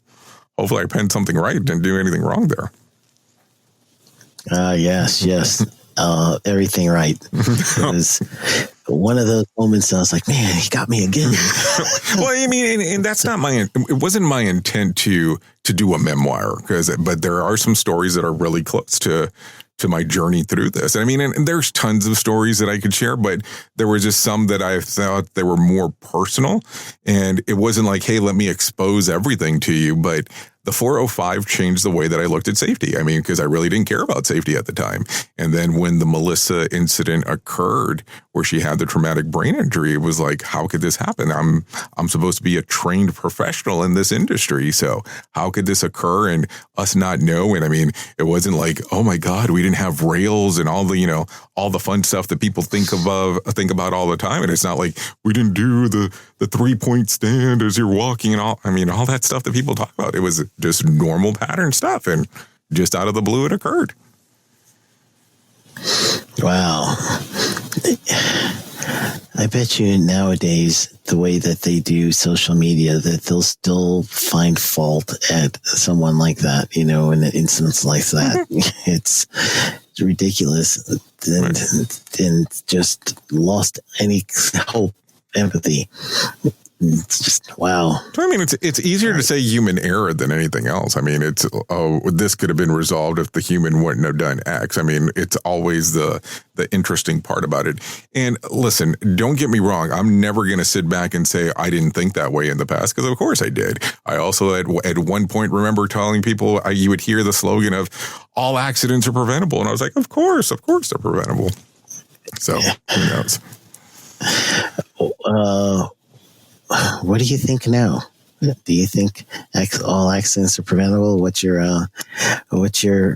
hopefully I penned something right and didn't do anything wrong there. Yes. Everything right. It was one of those moments I was like, man, he got me again. Well, I mean, and that's not it wasn't my intent to do a memoir, but there are some stories that are really close to my journey through this. I mean, and there's tons of stories that I could share, but there were just some that I thought they were more personal, and it wasn't like, hey, let me expose everything to you, but the 405 changed the way that I looked at safety. I mean, because I really didn't care about safety at the time. And then when the Melissa incident occurred, where she had the traumatic brain injury, it was like, how could this happen? I'm supposed to be a trained professional in this industry. So how could this occur and us not know? And I mean, it wasn't like, oh my God, we didn't have rails and all the fun stuff that people think about all the time. And it's not like we didn't do the 3-point stand as you're walking and all. I mean, all that stuff that people talk about. It was just normal pattern stuff, and just out of the blue it occurred. Wow. I bet you nowadays, the way that they do social media, that they'll still find fault at someone like that, in an instance like that. It's ridiculous and just lost any hope, empathy. It's just, wow. I mean, it's easier to say human error than anything else. I mean, it's, this could have been resolved if the human wouldn't have done X. I mean, it's always the interesting part about it. And listen, don't get me wrong. I'm never going to sit back and say I didn't think that way in the past, because of course I did. I also at one point remember telling people, you would hear the slogan of all accidents are preventable. And I was like, of course they're preventable. So who knows? What do you think now? Do you think all accidents are preventable? What's your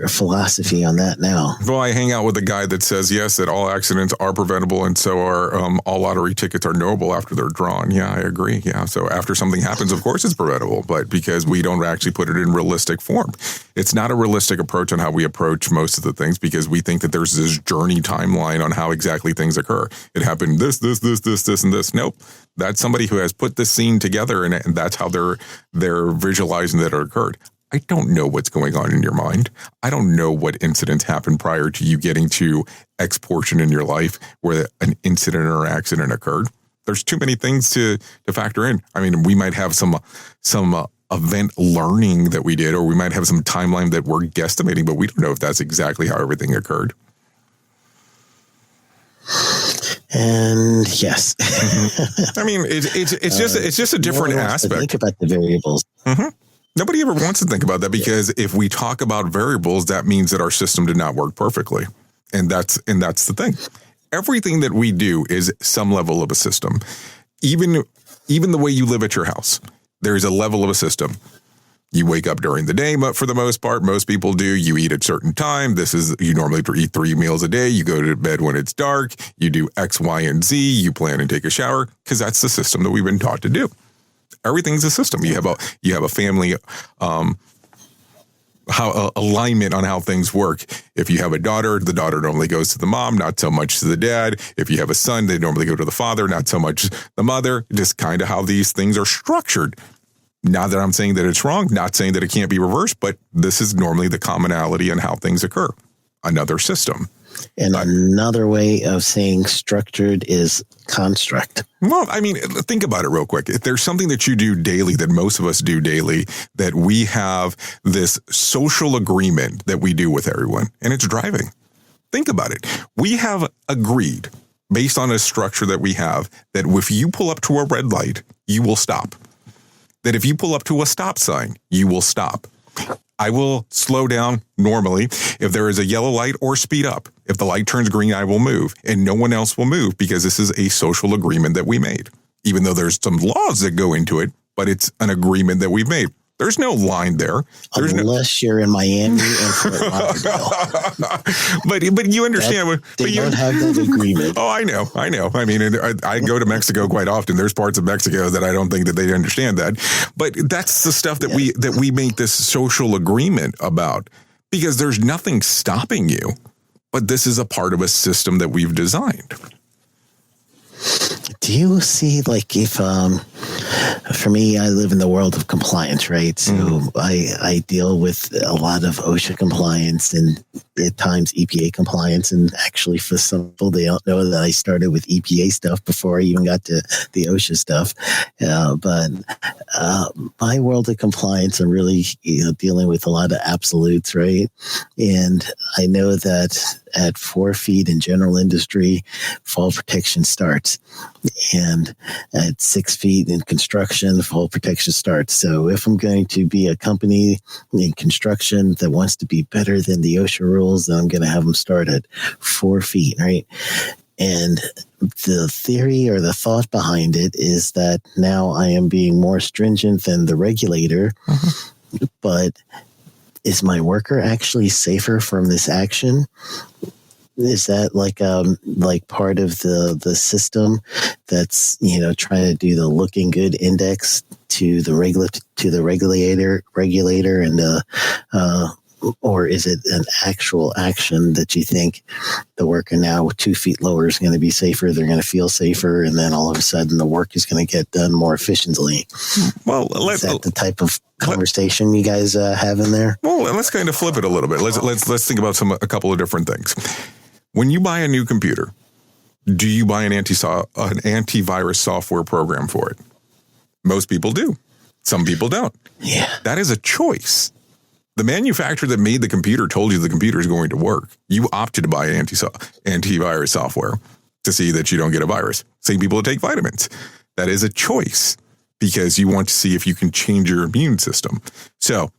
philosophy on that now? Well, I hang out with a guy that says, yes, that all accidents are preventable, and so are all lottery tickets are knowable after they're drawn. Yeah, I agree. Yeah, so after something happens, of course it's preventable, but because we don't actually put it in realistic form. It's not a realistic approach on how we approach most of the things, because we think that there's this journey timeline on how exactly things occur. It happened this, and this. Nope. That's somebody who has put this scene together, and that's how they're visualizing that it occurred. I don't know what's going on in your mind. I don't know what incidents happened prior to you getting to X portion in your life where an incident or accident occurred. There's too many things to factor in. I mean, we might have some event learning that we did, or we might have some timeline that we're guesstimating, but we don't know if that's exactly how everything occurred. And yes, I mean, it's just a different aspect. Think about the variables. Mm-hmm. Nobody ever wants to think about that, because if we talk about variables, that means that our system did not work perfectly, and that's the thing. Everything that we do is some level of a system. Even the way you live at your house, there's a level of a system. You wake up during the day, but for the most part, most people do. You eat at a certain time. You normally eat 3 meals a day. You go to bed when it's dark. You do X, Y, and Z. You plan and take a shower, because that's the system that we've been taught to do. Everything's a system. You have a family alignment on how things work. If you have a daughter, the daughter normally goes to the mom, not so much to the dad. If you have a son, they normally go to the father, not so much the mother. Just kind of how these things are structured. Not that I'm saying that it's wrong, not saying that it can't be reversed, but this is normally the commonality on how things occur. Another system. And another way of saying structured is construct. Well, I mean, think about it real quick. If there's something that you do daily, that most of us do daily, that we have this social agreement that we do with everyone, and it's driving. Think about it. We have agreed, based on a structure that we have, that if you pull up to a red light, you will stop. That if you pull up to a stop sign, you will stop. I will slow down normally if there is a yellow light or speed up. If the light turns green, I will move, and no one else will move because this is a social agreement that we made. Even though there's some laws that go into it, but it's an agreement that we've made. There's no line there. Unless you're in Miami and Fort Lauderdale. but you understand. They don't have that agreement. Oh, I know. I mean, I go to Mexico quite often. There's parts of Mexico that I don't think that they understand that. But that's the stuff that we make this social agreement about, because there's nothing stopping you. But this is a part of a system that we've designed. Do you see, like, if, for me, I live in the world of compliance, right? So I deal with a lot of OSHA compliance and at times EPA compliance. And actually, for some people, they don't know that I started with EPA stuff before I even got to the OSHA stuff. But my world of compliance, I'm really dealing with a lot of absolutes, right? And I know that at 4 feet in general industry, fall protection starts. And at 6 feet in construction, fall protection starts. So if I'm going to be a company in construction that wants to be better than the OSHA rules, then I'm going to have them start at 4 feet, right? And the theory or the thought behind it is that now I am being more stringent than the regulator, but is my worker actually safer from this action? Is that like part of the system that's trying to do the looking good index to the regulator and or is it an actual action that you think the worker now 2 feet lower is going to be safer, they're going to feel safer, and then all of a sudden the work is going to get done more efficiently? Well, is that the type of conversation you guys have in there? Well, let's kind of flip it a little bit. Let's think about a couple of different things. When you buy a new computer, do you buy an antivirus software program for it? Most people do. Some people don't. Yeah. That is a choice. The manufacturer that made the computer told you the computer is going to work. You opted to buy antivirus software to see that you don't get a virus. Same people that take vitamins. That is a choice because you want to see if you can change your immune system. So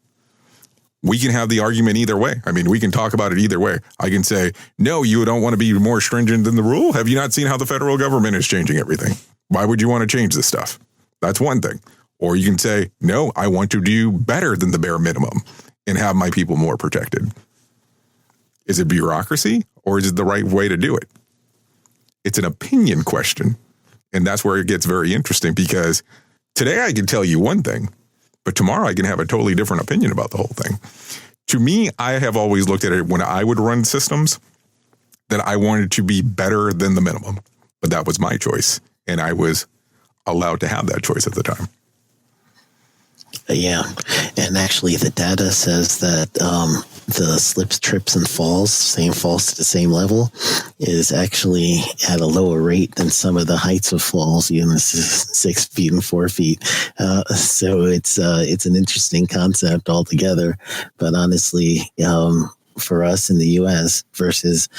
we can have the argument either way. I mean, we can talk about it either way. I can say, no, you don't want to be more stringent than the rule. Have you not seen how the federal government is changing everything? Why would you want to change this stuff? That's one thing. Or you can say, no, I want to do better than the bare minimum and have my people more protected. Is it bureaucracy or is it the right way to do it? It's an opinion question. And that's where it gets very interesting because today I can tell you one thing, but tomorrow I can have a totally different opinion about the whole thing. To me, I have always looked at it when I would run systems that I wanted to be better than the minimum. But that was my choice. And I was allowed to have that choice at the time. Yeah. And actually the data says that the slips, trips, and falls to the same level is actually at a lower rate than some of the heights of falls, 6 feet and 4 feet. So it's an interesting concept altogether. But honestly, for us in the U.S. versus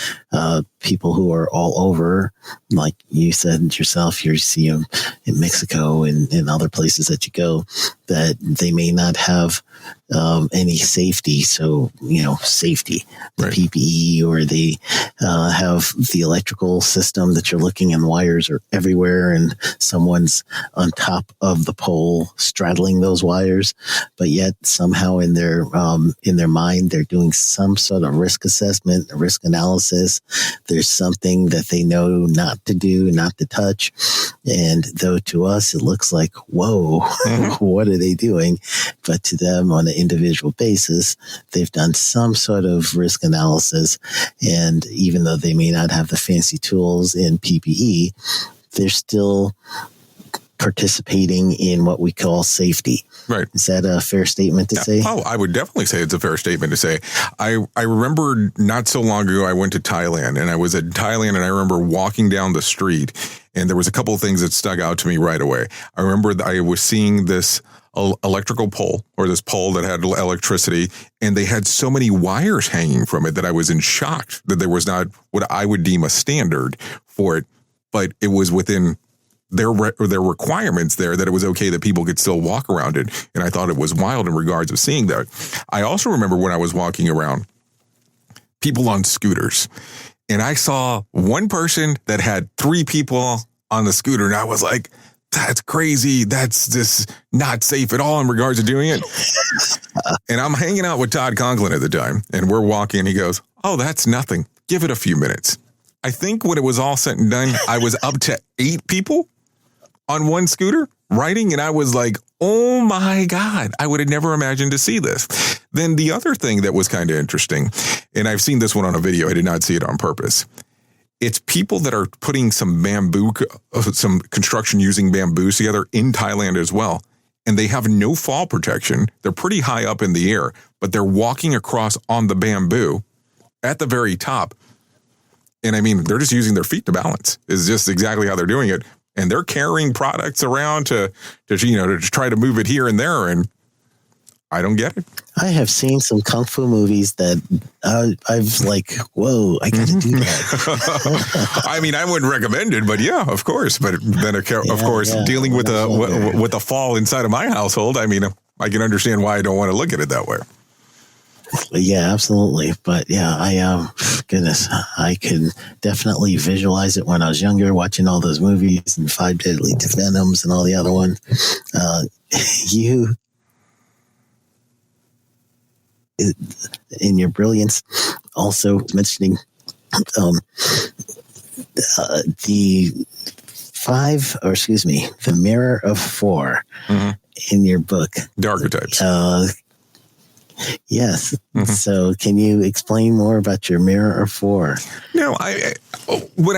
people who are all over, like you said yourself, you see them in Mexico and in other places that you go, that they may not have any safety. So, safety, the right. PPE, or they have the electrical system that you're looking and wires are everywhere and someone's on top of the pole straddling those wires. But yet somehow in their mind, they're doing some sort of risk assessment, risk analysis. They're there's something that they know not to do, not to touch. And though to us, it looks like, whoa, what are they doing? But to them on an individual basis, they've done some sort of risk analysis. And even though they may not have the fancy tools in PPE, they're still participating in what we call safety. Right. Is that a fair statement to say? Oh, I would definitely say it's a fair statement to say. I remember not so long ago, I went to Thailand, and I was in Thailand, and I remember walking down the street, and there was a couple of things that stuck out to me right away. I remember that I was seeing this electrical pole, or this pole that had electricity, and they had so many wires hanging from it that I was in shock that there was not what I would deem a standard for it, but it was within their requirements there, that it was okay that people could still walk around it. And I thought it was wild in regards of seeing that. I also remember when I was walking around, people on scooters, and I saw one person that had 3 people on the scooter, and I was like, that's crazy. That's just not safe at all in regards to doing it. And I'm hanging out with Todd Conklin at the time, and we're walking, and he goes, oh, that's nothing. Give it a few minutes. I think when it was all said and done, I was up to 8 people on one scooter riding, and I was like, oh my God, I would have never imagined to see this. Then the other thing that was kind of interesting, and I've seen this one on a video, I did not see it on purpose. It's people that are putting some construction using bamboo together in Thailand as well. And they have no fall protection. They're pretty high up in the air, but they're walking across on the bamboo at the very top. And I mean, they're just using their feet to balance, is just exactly how they're doing it. And they're carrying products around to try to move it here and there. And I don't get it. I have seen some Kung Fu movies that I've like, whoa, I got to do that. I mean, I wouldn't recommend it, but yeah, of course. But then, dealing with a fall inside of my household, I mean, I can understand why I don't want to look at it that way. Yeah, absolutely. But yeah, goodness, I can definitely visualize it when I was younger, watching all those movies and 5 Deadly Venoms and all the other ones. You, in your brilliance, also mentioning the Mirror of 4 in your book. The archetypes. Yes. So can you explain more about your Mirror of 4? No, when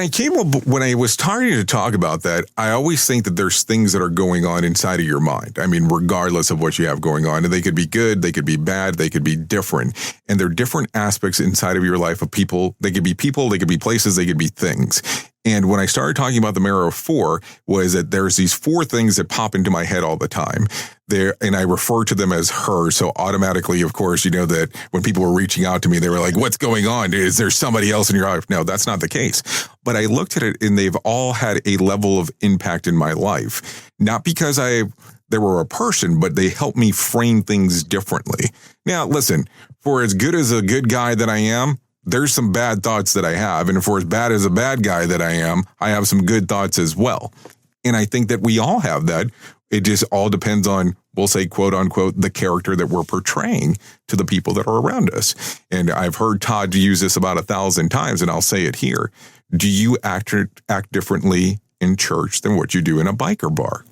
I was starting to talk about that, I always think that there's things that are going on inside of your mind. I mean, regardless of what you have going on, and they could be good, they could be bad, they could be different. And there are different aspects inside of your life of people. They could be people, they could be places, they could be things. And when I started talking about the Mirror of 4, was that there's these 4 things that pop into my head all the time. And I refer to them as her. So automatically, of course, you know that when people were reaching out to me, they were like, what's going on? Is there somebody else in your life? No, that's not the case. But I looked at it, and they've all had a level of impact in my life. Not because they were a person, but they helped me frame things differently. Now, listen, for as good as a good guy that I am, there's some bad thoughts that I have. And for as bad as a bad guy that I am, I have some good thoughts as well. And I think that we all have that. It just all depends on, we'll say, quote unquote, the character that we're portraying to the people that are around us. And I've heard Todd use this about 1,000 times, and I'll say it here. Do you act differently in church than what you do in a biker bar?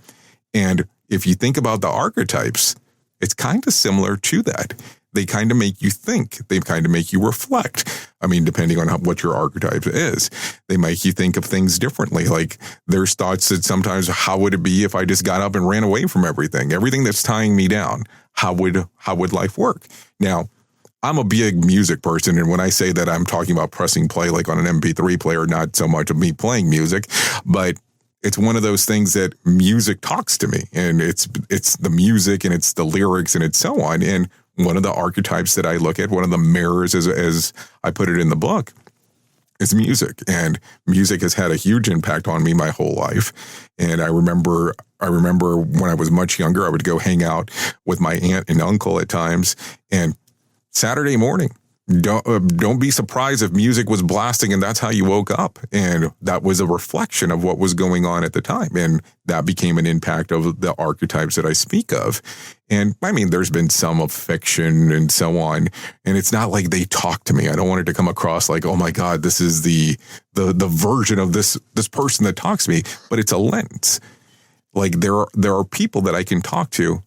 And if you think about the archetypes, it's kind of similar to that. They kind of make you think. They kind of make you reflect. I mean, depending on what your archetype is, they make you think of things differently. Like there's thoughts that sometimes, how would it be if I just got up and ran away from everything that's tying me down? How would life work? Now, I'm a big music person. And when I say that, I'm talking about pressing play, like on an MP3 player, not so much of me playing music, but it's one of those things that music talks to me, and it's the music and it's the lyrics and it's so on. And one of the archetypes that I look at, one of the mirrors, as I put it in the book, is music. And music has had a huge impact on me my whole life. And I remember when I was much younger, I would go hang out with my aunt and uncle at times. And Saturday morning, Don't be surprised if music was blasting and that's how you woke up. And that was a reflection of what was going on at the time. And that became an impact of the archetypes that I speak of. And I mean, there's been some of fiction and so on. And it's not like they talk to me. I don't want it to come across like, oh my God, this is the version of this person that talks to me. But it's a lens. Like there are people that I can talk to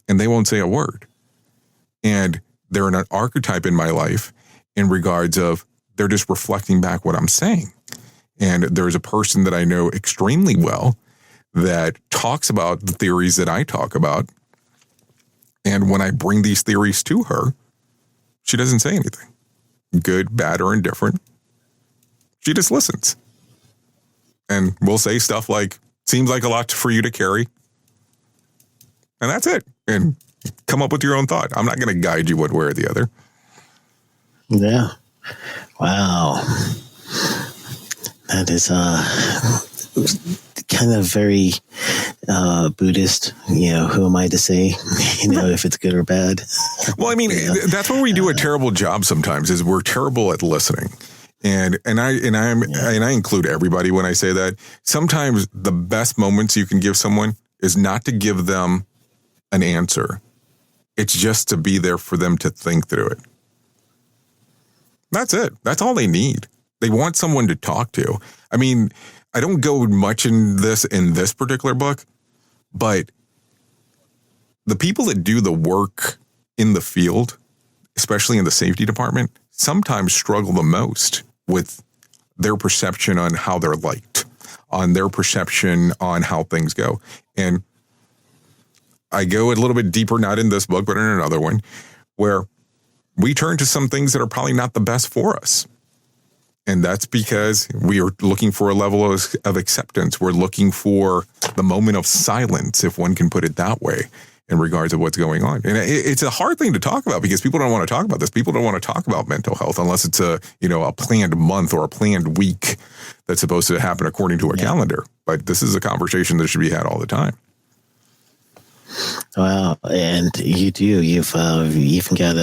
and they won't say a word. And they're an archetype in my life in regards of they're just reflecting back what I'm saying. And there's a person that I know extremely well that talks about the theories that I talk about. And when I bring these theories to her, she doesn't say anything. Good, bad, or indifferent. She just listens. And we'll say stuff like, seems like a lot for you to carry. And that's it. And come up with your own thought. I'm not going to guide you one way or the other. Yeah. Wow. That is kind of very Buddhist. Who am I to say, if it's good or bad? Well, I mean, that's where we do a terrible job sometimes, is we're terrible at listening. And I include everybody when I say that. Sometimes the best moments you can give someone is not to give them an answer. It's just to be there for them to think through it. That's it. That's all they need. They want someone to talk to. I mean, I don't go much in this particular book, but the people that do the work in the field, especially in the safety department, sometimes struggle the most with their perception on how they're liked, on their perception on how things go. And I go a little bit deeper, not in this book, but in another one, where we turn to some things that are probably not the best for us. And that's because we are looking for a level of acceptance. We're looking for the moment of silence, if one can put it that way, in regards to what's going on. And it's a hard thing to talk about because people don't want to talk about this. People don't want to talk about mental health unless it's a planned month or a planned week that's supposed to happen according to a calendar. But this is a conversation that should be had all the time. Wow, and you do. You've even got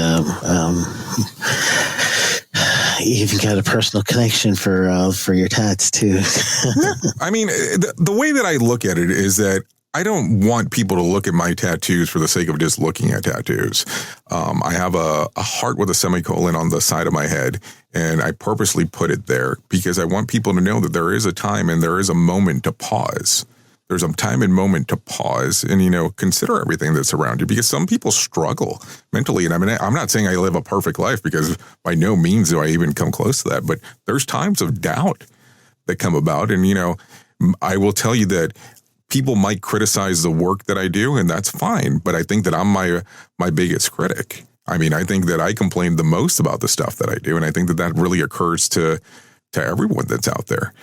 a personal connection for your tats too. I mean, the way that I look at it is that I don't want people to look at my tattoos for the sake of just looking at tattoos. I have a heart with a semicolon on the side of my head, and I purposely put it there because I want people to know that there is a time and there is a moment to pause. There's a time and moment to pause and, consider everything that's around you, because some people struggle mentally. And I mean, I'm not saying I live a perfect life, because by no means do I even come close to that. But there's times of doubt that come about. And, I will tell you that people might criticize the work that I do, and that's fine. But I think that I'm my biggest critic. I mean, I think that I complain the most about the stuff that I do. And I think that really occurs to everyone that's out there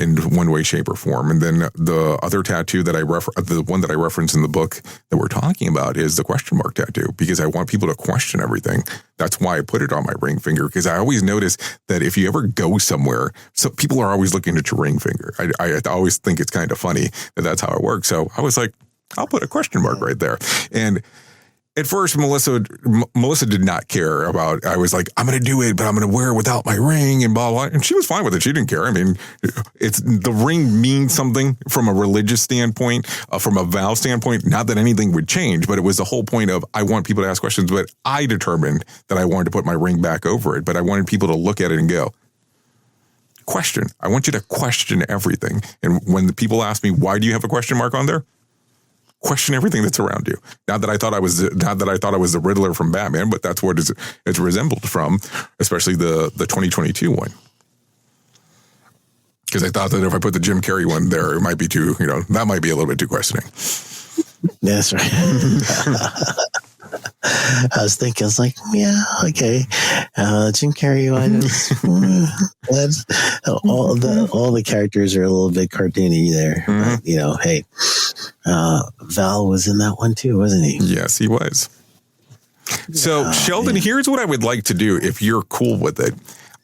in one way, shape, or form. And then the other tattoo that the one that I reference in the book that we're talking about is the question mark tattoo, because I want people to question everything. That's why I put it on my ring finger, because I always notice that if you ever go somewhere, so people are always looking at your ring finger. I always think it's kind of funny that that's how it works. So I was like, I'll put a question mark right there. And at first, Melissa did not care about. I was like, I'm going to do it, but I'm going to wear it without my ring and blah, blah. And she was fine with it. She didn't care. I mean, the ring means something from a religious standpoint, from a vow standpoint. Not that anything would change, but it was the whole point of, I want people to ask questions. But I determined that I wanted to put my ring back over it. But I wanted people to look at it and go, question. I want you to question everything. And when the people ask me, why do you have a question mark on there? Question everything that's around you. Not that I thought I was the Riddler from Batman, but that's what it's resembled from, especially the 2022 one. Because I thought that if I put the Jim Carrey one there, it might be too, that might be a little bit too questioning. That's right. I was thinking, I was like, yeah, okay. Jim Carrey one. That's all the characters are a little bit cartoony there. Mm-hmm. But, hey, Val was in that one too, wasn't he? Yes, he was. So, Sheldon, here's what I would like to do if you're cool with it.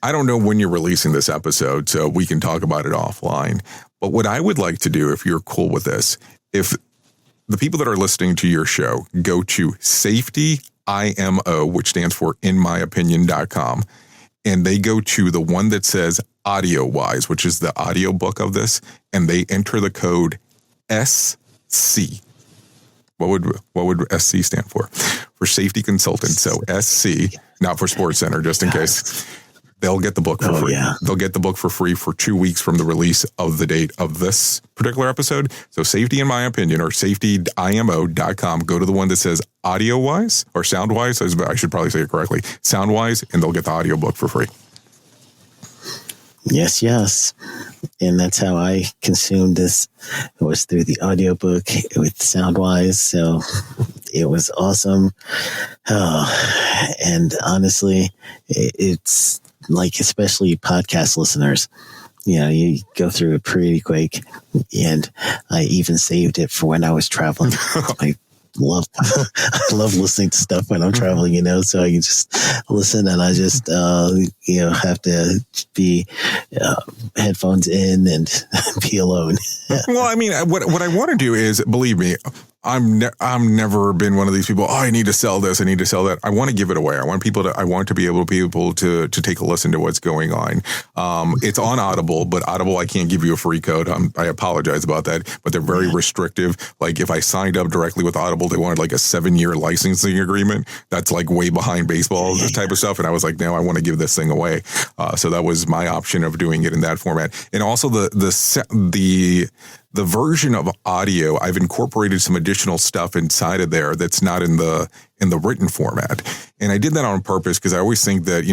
I don't know when you're releasing this episode, so we can talk about it offline. But what I would like to do, if you're cool with this, if the people that are listening to your show go to Safety IMO, which stands for inmyopinion.com. And they go to the one that says AudioWise, which is the audiobook of this, and they enter the code SC. What would SC stand for? For safety consultant. So SC, not for Sports Center, just in case. They'll get the book for free. Yeah. They'll get the book for free for 2 weeks from the release of the date of this particular episode. So Safety in My Opinion, or safetyimo.com. Go to the one that says AudioWise or SoundWise. I should probably say it correctly. SoundWise, and they'll get the audiobook for free. Yes. And that's how I consumed this. It was through the audiobook with SoundWise. So it was awesome. And honestly, it's like, especially podcast listeners, you go through it pretty quick. And I even saved it for when I was traveling. I love listening to stuff when I'm traveling, so I can just listen, and I just, have to be headphones in and be alone. Well, I mean, what I want to do is, believe me, I'm never been one of these people. Oh, I need to sell this. I need to sell that. I want to give it away. I want to be able to take a listen to what's going on. It's on Audible, but Audible, I can't give you a free code. I apologize about that, but they're very restrictive. Like, if I signed up directly with Audible, they wanted like a 7-year licensing agreement. That's like way behind baseball, this type of stuff. And I was like, no, I want to give this thing away. So that was my option of doing it in that format. And also the version of audio, I've incorporated some additional stuff inside of there that's not in the written format. And I did that on purpose because I always think that,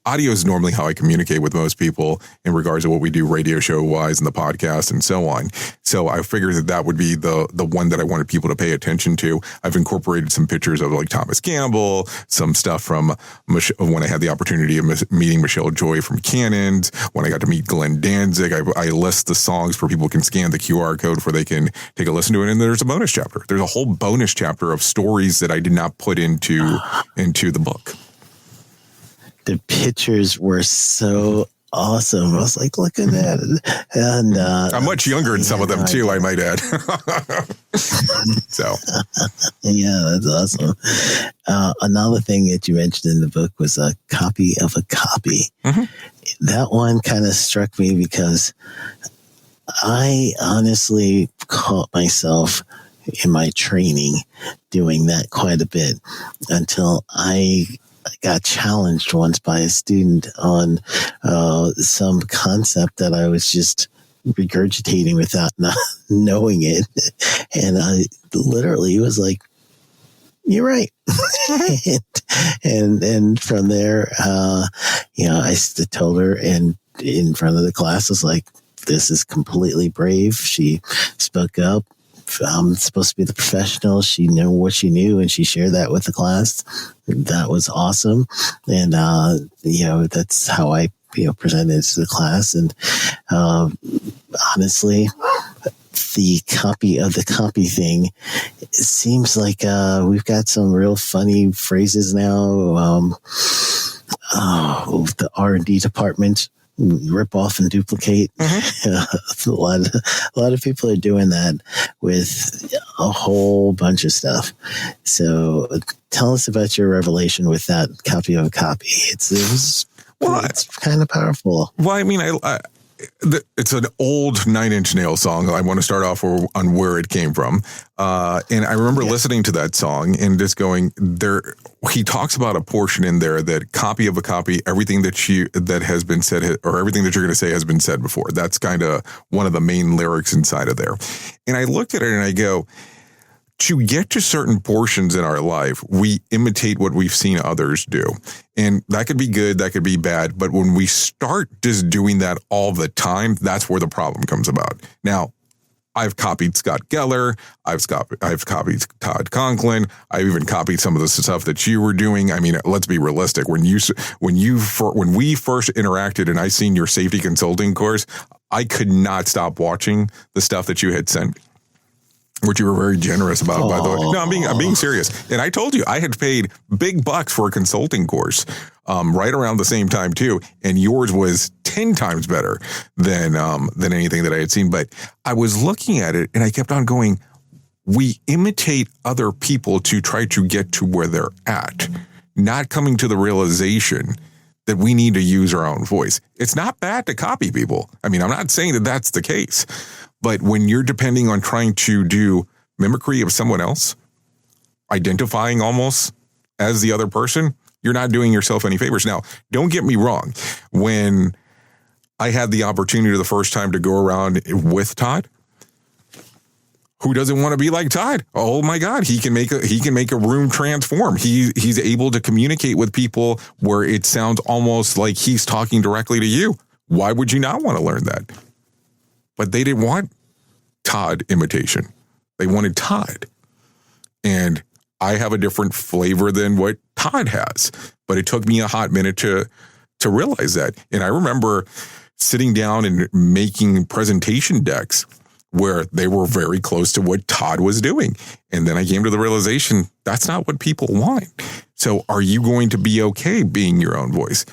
audio is normally how I communicate with most people in regards to what we do radio show wise and the podcast and so on. So I figured that would be the one that I wanted people to pay attention to. I've incorporated some pictures of like Thomas Campbell, some stuff from when I had the opportunity of meeting Michelle Joy from Cannons, when I got to meet Glenn Danzig. I list the songs for people can scan the QR code for they can take a listen to it. And there's a bonus chapter. There's a whole bonus chapter of stories that I did not put into the book. The pictures were so awesome. I was like, look at that. And I'm much younger than some of them too, I might add. So yeah, that's awesome. Another thing that you mentioned in the book was a copy of a copy. Mm-hmm. That one kind of struck me because I honestly caught myself in my training doing that quite a bit until I got challenged once by a student on some concept that I was just regurgitating without not knowing it. And I literally was like, you're right. and from there, I told her, and in front of the class, I was like, this is completely brave. She spoke up. I'm supposed to be the professional. She knew what she knew, and she shared that with the class. That was awesome. And, that's how I, presented to the class. And, honestly, the copy of the copy thing, it seems like, we've got some real funny phrases now. The R&D department, rip off and duplicate. Mm-hmm. A lot of people are doing that with a whole bunch of stuff. So tell us about your revelation with that copy of a copy. It's kind of powerful. Well, I mean, it's an old Nine Inch Nails song. I want to start off on where it came from. And I remember listening to that song and just going there. He talks about a portion in there that copy of a copy, everything that has been said, or everything that you're going to say has been said before. That's kind of one of the main lyrics inside of there. And I looked at it and I go, to get to certain portions in our life, we imitate what we've seen others do. And that could be good, that could be bad. But when we start just doing that all the time, that's where the problem comes about. Now, I've copied Scott Geller. I've copied Todd Conklin. I've even copied some of the stuff that you were doing. I mean, let's be realistic. When we first interacted and I seen your safety consulting course, I could not stop watching the stuff that you had sent, which you were very generous about, by the way. No, I'm being serious. And I told you I had paid big bucks for a consulting course right around the same time too, and yours was 10 times better than anything that I had seen. But I was looking at it and I kept on going, we imitate other people to try to get to where they're at, not coming to the realization that we need to use our own voice. It's not bad to copy people. I mean, I'm not saying that that's the case, but when you're depending on trying to do mimicry of someone else, identifying almost as the other person, you're not doing yourself any favors. Now, don't get me wrong. When I had the opportunity the first time to go around with Todd, who doesn't want to be like Todd? Oh my God, he can make a room transform. He's able to communicate with people where it sounds almost like he's talking directly to you. Why would you not want to learn that? But they didn't want Todd imitation. They wanted Todd. And I have a different flavor than what Todd has. But it took me a hot minute to realize that. And I remember sitting down and making presentation decks where they were very close to what Todd was doing. And then I came to the realization that's not what people want. So are you going to be okay being your own voice?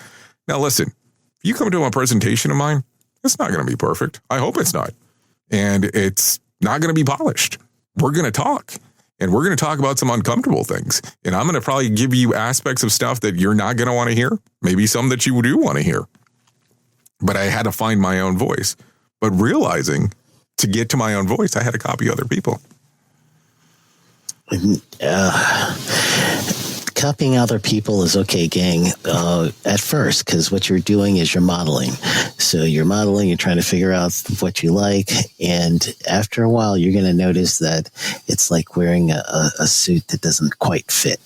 Now, listen, if you come to a presentation of mine, it's not going to be perfect. I hope it's not. And it's not going to be polished. We're going to talk. And we're going to talk about some uncomfortable things. And I'm going to probably give you aspects of stuff that you're not going to want to hear. Maybe some that you do want to hear. But I had to find my own voice. But realizing to get to my own voice, I had to copy other people. Copying other people is okay, gang, at first, because what you're doing is you're modeling. So you're modeling, you're trying to figure out what you like. And after a while, you're going to notice that it's like wearing a suit that doesn't quite fit.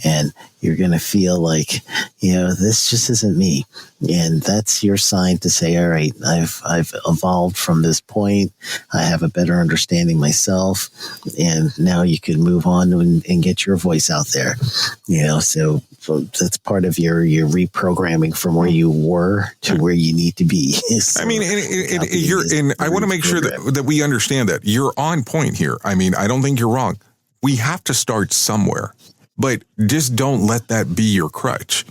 And you're going to feel like, this just isn't me. And that's your sign to say, all right, I've evolved from this point. I have a better understanding myself. And now you can move on and get your voice out there. So that's part of your reprogramming from where you were to where you need to be. So, I mean, I want to make sure that we understand that you're on point here. I mean, I don't think you're wrong. We have to start somewhere, but just don't let that be your crutch.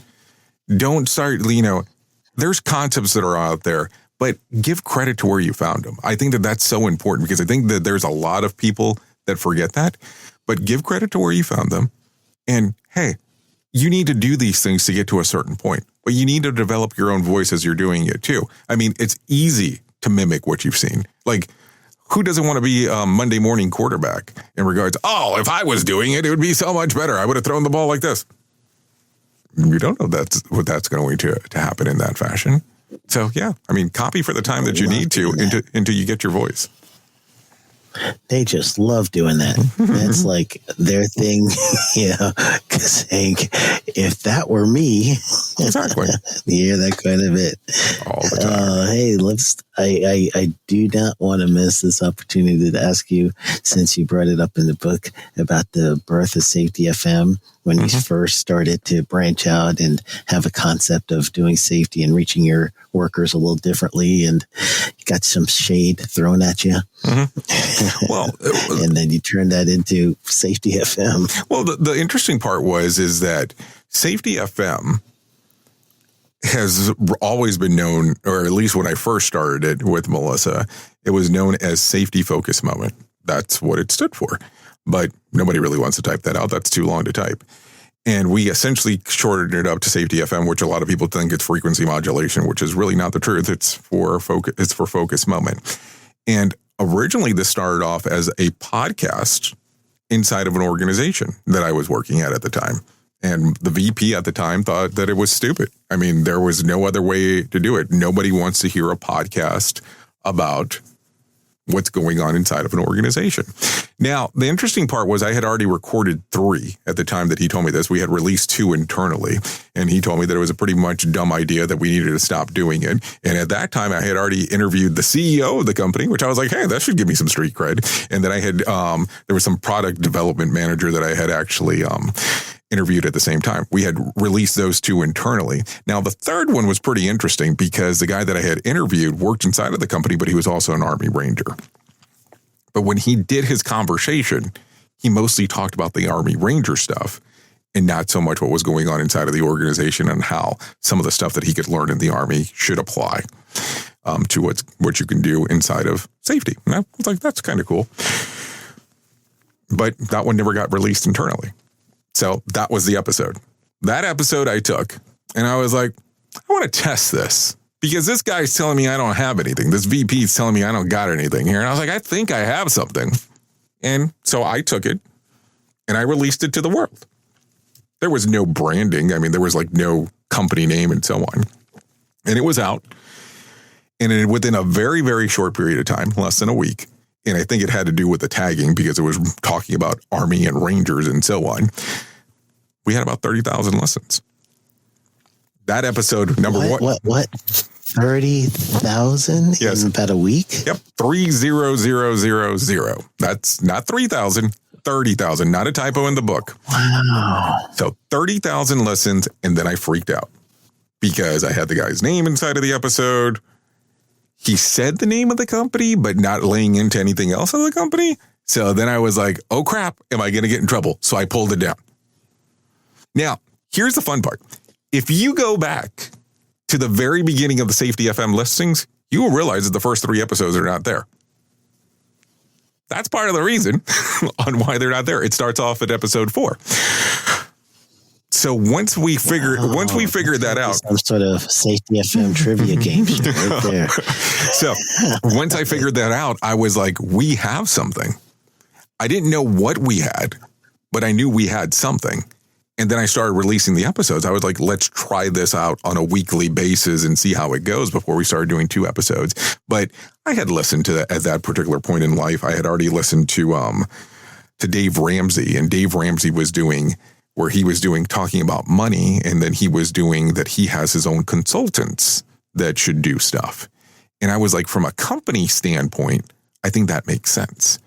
Don't start, there's concepts that are out there, but give credit to where you found them. I think that that's so important because I think that there's a lot of people that forget that, but give credit to where you found them. And hey, you need to do these things to get to a certain point, but you need to develop your own voice as you're doing it too. I mean, it's easy to mimic what you've seen. Like, who doesn't want to be a Monday morning quarterback in regards, if I was doing it, it would be so much better. I would have thrown the ball like this. You don't know that's going to happen in that fashion. So, yeah, I mean, copy for the time that you need to until you get your voice. They just love doing that. That's like their thing, saying, if that were me, exactly. Yeah, that kind of it. All the time. Hey, I do not want to miss this opportunity to ask you, since you brought it up in the book, about the birth of Safety FM, when you first started to branch out and have a concept of doing safety and reaching your workers a little differently, and you got some shade thrown at you. Well, and then you turned that into Safety FM. Well, the interesting part is that Safety FM has always been known, or at least when I first started it with Melissa, it was known as Safety Focus Moment. That's what it stood for. But nobody really wants to type that out. That's too long to type. And we essentially shortened it up to Safety FM, which a lot of people think it's frequency modulation, which is really not the truth. It's for Focus Moment. And originally this started off as a podcast inside of an organization that I was working at the time. And the VP at the time thought that it was stupid. I mean, there was no other way to do it. Nobody wants to hear a podcast about what's going on inside of an organization. Now, the interesting part was I had already recorded 3 at the time that he told me this. We had released 2 internally, and he told me that it was a pretty much dumb idea that we needed to stop doing it. And at that time, I had already interviewed the CEO of the company, which I was like, hey, that should give me some street cred. And then I had, there was some product development manager that I had actually interviewed at the same time. We had released those 2 internally. Now, the third one was pretty interesting because the guy that I had interviewed worked inside of the company, but he was also an Army Ranger. But when he did his conversation, he mostly talked about the Army Ranger stuff and not so much what was going on inside of the organization and how some of the stuff that he could learn in the Army should apply to what you can do inside of safety. And I was like, that's kind of cool. but that one never got released internally. So that was the episode. That episode I took, and I was like, I want to test this because this guy's telling me I don't have anything. This VP is telling me I don't got anything here. And I was like, I think I have something. And so I took it and I released it to the world. There was no branding. I mean, there was like no company name and so on. And it was out. And within a very, very short period of time, less than a week, and I think it had to do with the tagging because it was talking about Army and Rangers and so on, we had about 30,000 listens. That episode, number one. What? 30,000 yes. in about a week? Yep. 30000. That's not 3,000, 30,000. Not a typo in the book. Wow. So 30,000 listens, and then I freaked out because I had the guy's name inside of the episode. He said the name of the company, but not laying into anything else of the company. So then I was like, oh crap, am I going to get in trouble? So I pulled it down. Now, here's the fun part. If you go back to the very beginning of the Safety FM listings, you will realize that the first 3 episodes are not there. That's part of the reason on why they're not there. It starts off at episode 4. So once we figured that out, some sort of Safety FM trivia game right there. So once I figured that out, I was like, we have something. I didn't know what we had, but I knew we had something. And then I started releasing the episodes. I was like, let's try this out on a weekly basis and see how it goes before we started doing 2 episodes. But I had listened to that at that particular point in life. I had already listened to Dave Ramsey, and Dave Ramsey was doing where he was doing talking about money. And then he was doing that he has his own consultants that should do stuff. And I was like, from a company standpoint, I think that makes sense.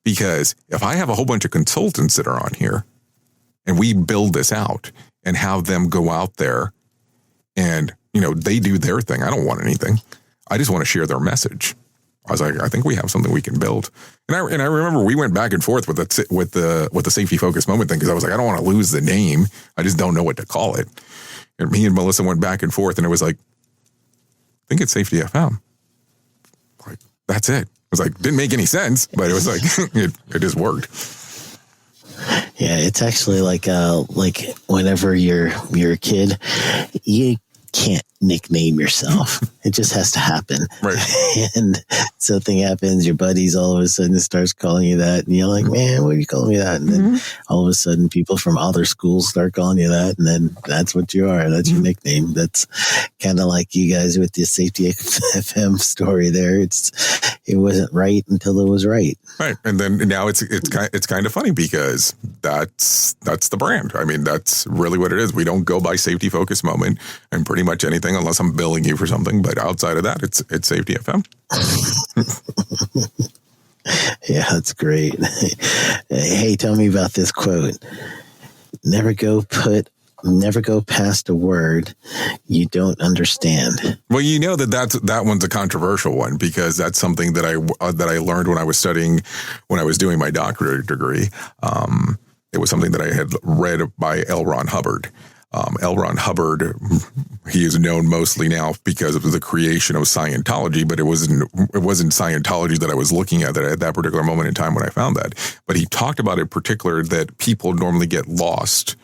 Because if I have a whole bunch of consultants that are on here and we build this out and have them go out there and, you know, they do their thing. I don't want anything. I just want to share their message. I was like, I think we have something we can build. And I remember we went back and forth with the safety focus moment thing because I was like, I don't want to lose the name. I just don't know what to call it. And me and Melissa went back and forth, and it was like, I think it's Safety FM. Like, that's it. It was like, didn't make any sense, but it was like, it just worked. Yeah, it's actually like whenever you're a kid, you can't nickname yourself. It just has to happen. Right. And something happens, your buddies all of a sudden starts calling you that, and you're like, man, what are you calling me that? And then all of a sudden people from other schools start calling you that, and then that's what you are. That's your nickname. That's kind of like you guys with the Safety FM story there. It wasn't right until it was right. Right. And then now it's kind of funny because that's the brand. I mean, that's really what it is. We don't go by Safety Focus Moment and pretty much anything unless I'm billing you for something. But outside of that, it's Safety FM. Yeah, that's great. Hey, tell me about this quote. Never go past a word you don't understand. Well, you know that one's a controversial one because that's something that I learned when I was doing my doctorate degree. It was something that I had read by L. Ron Hubbard. L. Ron Hubbard, he is known mostly now because of the creation of Scientology, but it wasn't Scientology that I was looking at that particular moment in time when I found that. But he talked about in particular that people normally get lost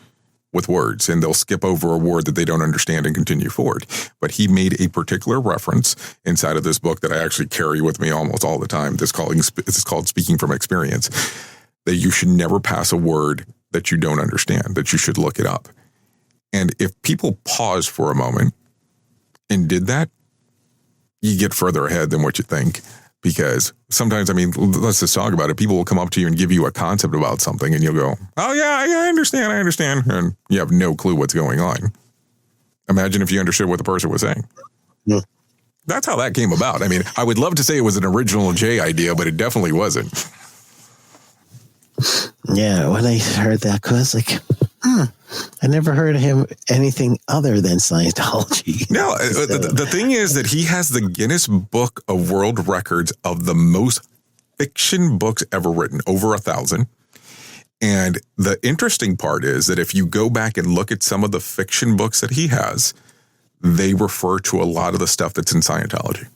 with words and they'll skip over a word that they don't understand and continue forward. But he made a particular reference inside of this book that I actually carry with me almost all the time. It's called Speaking from Experience, that you should never pass a word that you don't understand, that you should look it up. And if people pause for a moment and did that, you get further ahead than what you think. Because sometimes, I mean, let's just talk about it. People will come up to you and give you a concept about something and you'll go, oh, yeah, I understand. And you have no clue what's going on. Imagine if you understood what the person was saying. Yeah. That's how that came about. I mean, I would love to say it was an original J idea, but it definitely wasn't. Yeah, when I heard that, I was like, I never heard of him anything other than Scientology. No, the thing is that he has the Guinness Book of World Records of the most fiction books ever written, over 1,000. And the interesting part is that if you go back and look at some of the fiction books that he has, they refer to a lot of the stuff that's in Scientology.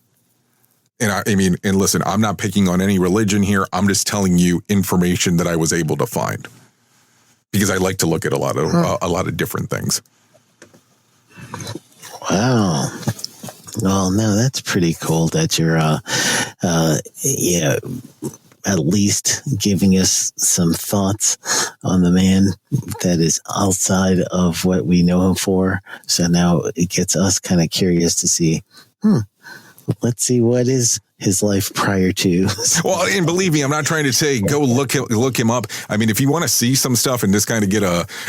And and listen, I'm not picking on any religion here. I'm just telling you information that I was able to find, because I like to look at a lot of different things. Wow. Well, no, that's pretty cool that you're, at least giving us some thoughts on the man that is outside of what we know him for. So now it gets us kind of curious to see, let's see what is his life prior to. Well, and believe me, I'm not trying to say go look him up. I mean, if you want to see some stuff and just kind of get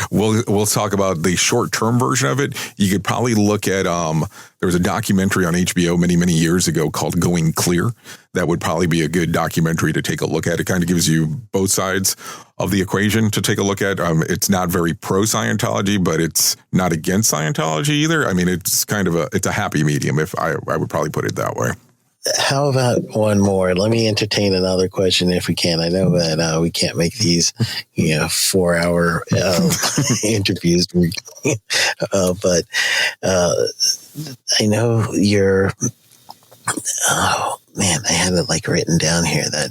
we'll talk about the short-term version of it. You could probably look at there was a documentary on HBO many years ago called Going Clear. That would probably be a good documentary to take a look at. It kind of gives you both sides of the equation to take a look at. It's not very pro-Scientology, but it's not against Scientology either. I mean, it's kind of it's a happy medium, if I would probably put it that way. How about one more? Let me entertain another question if we can. I know that we can't make these, 4-hour interviews, but I know you're. Oh man, I had it written down here that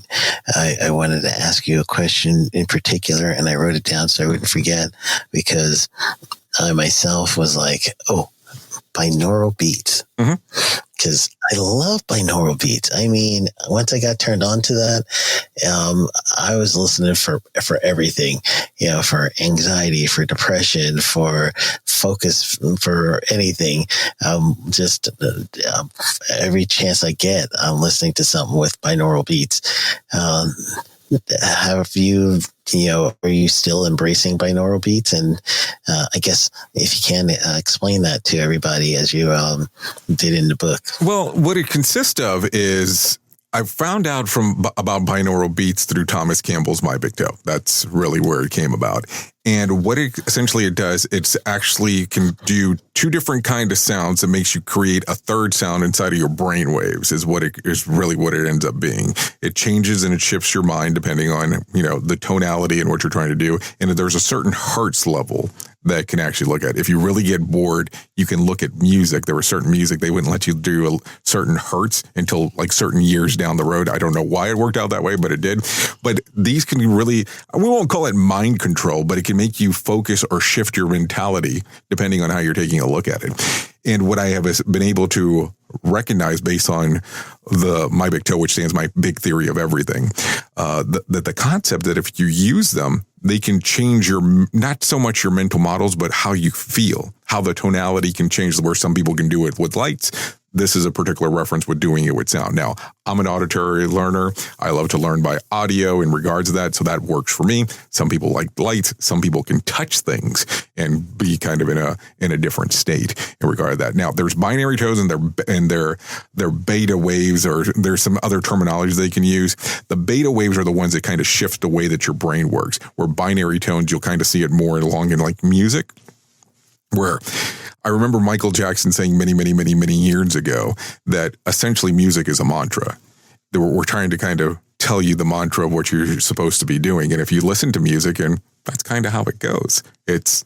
I wanted to ask you a question in particular, and I wrote it down so I wouldn't forget, because I myself was like, binaural beats. Because I love binaural beats. I mean, once I got turned on to that, I was listening for everything, for anxiety, for depression, for focus, for anything. Just every chance I get, I'm listening to something with binaural beats. Have you, are you still embracing binaural beats? And I guess if you can explain that to everybody as you did in the book. Well, what it consists of is I found out about binaural beats through Thomas Campbell's My Big Toe. That's really where it came about. And what it does, it's actually can do two different kind of sounds that makes you create a third sound inside of your brain waves is really what it ends up being. It changes and it shifts your mind depending on, the tonality and what you're trying to do. And there's a certain hertz level that can actually look at. If you really get bored, you can look at music. There was certain music, they wouldn't let you do a certain hertz until certain years down the road. I don't know why it worked out that way, but it did. But these can really, we won't call it mind control, but it can make you focus or shift your mentality depending on how you're taking a look at it. And what I have been able to recognize based on the My Big Toe, which stands my big theory of everything, that the concept that if you use them, they can change not so much your mental models, but how you feel, how the tonality can change, where some people can do it with lights. This is a particular reference with doing it with sound. Now, I'm an auditory learner. I love to learn by audio in regards to that, so that works for me. Some people like lights. Some people can touch things and be kind of in a different state in regard to that. Now, there's binary tones and their beta waves, or there's some other terminology they can use. The beta waves are the ones that kind of shift the way that your brain works, where binary tones, you'll kind of see it more along in music, where I remember Michael Jackson saying many years ago that essentially music is a mantra. We're trying to kind of tell you the mantra of what you're supposed to be doing. And if you listen to music, and that's kind of how it goes. It's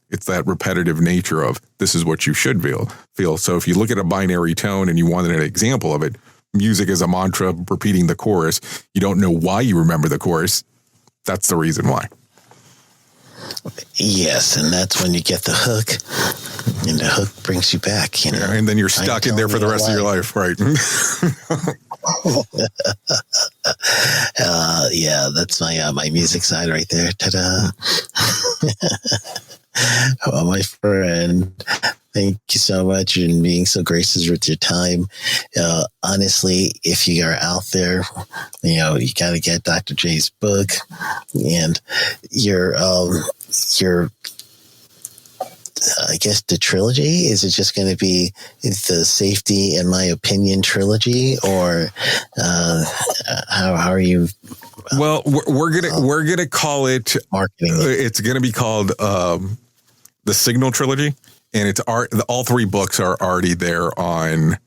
that repetitive nature of this is what you should feel. So if you look at a binary tone and you wanted an example of it, music is a mantra, repeating the chorus. You don't know why you remember the chorus. That's the reason why. Yes, and that's when you get the hook, and the hook brings you back, and then you're stuck in there for the rest of your life, right? Yeah, that's my music side right there. Ta-da! Well, my friend, thank you so much for being so gracious with your time. Honestly, if you are out there, you got to get Dr. J's book, and your I guess the trilogy. Is it just going to be the Safety, in my opinion, trilogy, or how are you? Well, we're gonna call it marketing. It's gonna be called the Signal Trilogy, and it's all three books are already there on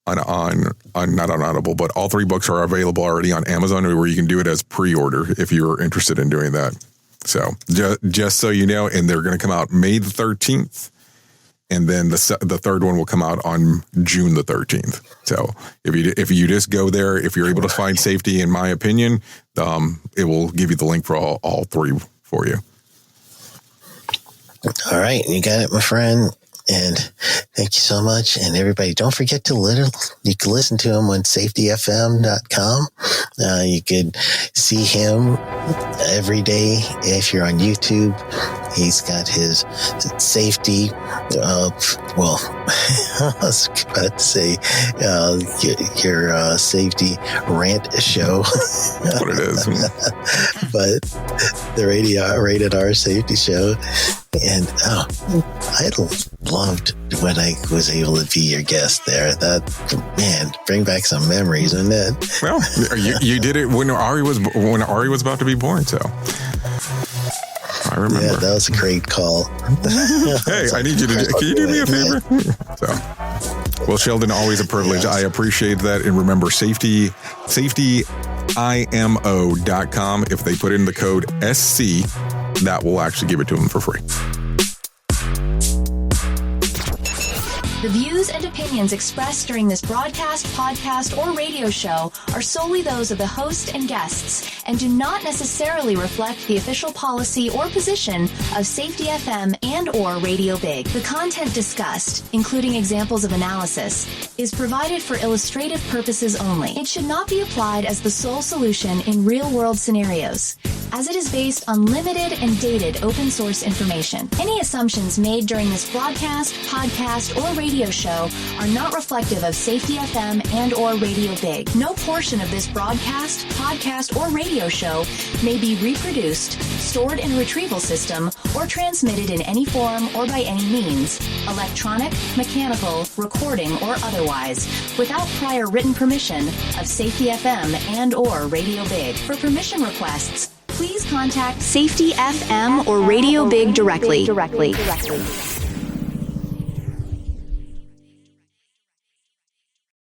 not on Audible, but all three books are available already on Amazon, where you can do it as pre-order if you're interested in doing that. So just so you know, and they're going to come out May the 13th. and then the third one will come out on June the 13th. So if you just go there, if you're able to find Safety, in my opinion, it will give you the link for all three for you. All right, you got it, my friend. And thank you so much. And everybody, don't forget to you can listen to him on safetyfm.com. You could see him every day if you're on YouTube. He's got his safety, I was about to say your safety rant show. That's what it is. But the rated R safety show. And I loved when I was able to be your guest there. That, man, bring back some memories, isn't it? Well, you did it when Ari was about to be born, so I remember. Yeah, that was a great call. Hey, I need you to can you do me a favor? So, well, Sheldon, always a privilege. Yes. I appreciate that. And remember, safetyimo.com. If they put in the code SC, that will actually give it to them for free. The views and opinions expressed during this broadcast, podcast, or radio show are solely those of the host and guests and do not necessarily reflect the official policy or position of Safety FM and or Radio Big. The content discussed, including examples of analysis, is provided for illustrative purposes only. It should not be applied as the sole solution in real-world scenarios, as it is based on limited and dated open source information. Any assumptions made during this broadcast, podcast, or radio show are not reflective of Safety FM and or Radio Big. No portion of this broadcast, podcast, or radio show may be reproduced, stored in a retrieval system, or transmitted in any form or by any means, electronic, mechanical, recording, or otherwise, without prior written permission of Safety FM and or Radio Big. For permission requests, please contact Safety FM or Radio Big directly.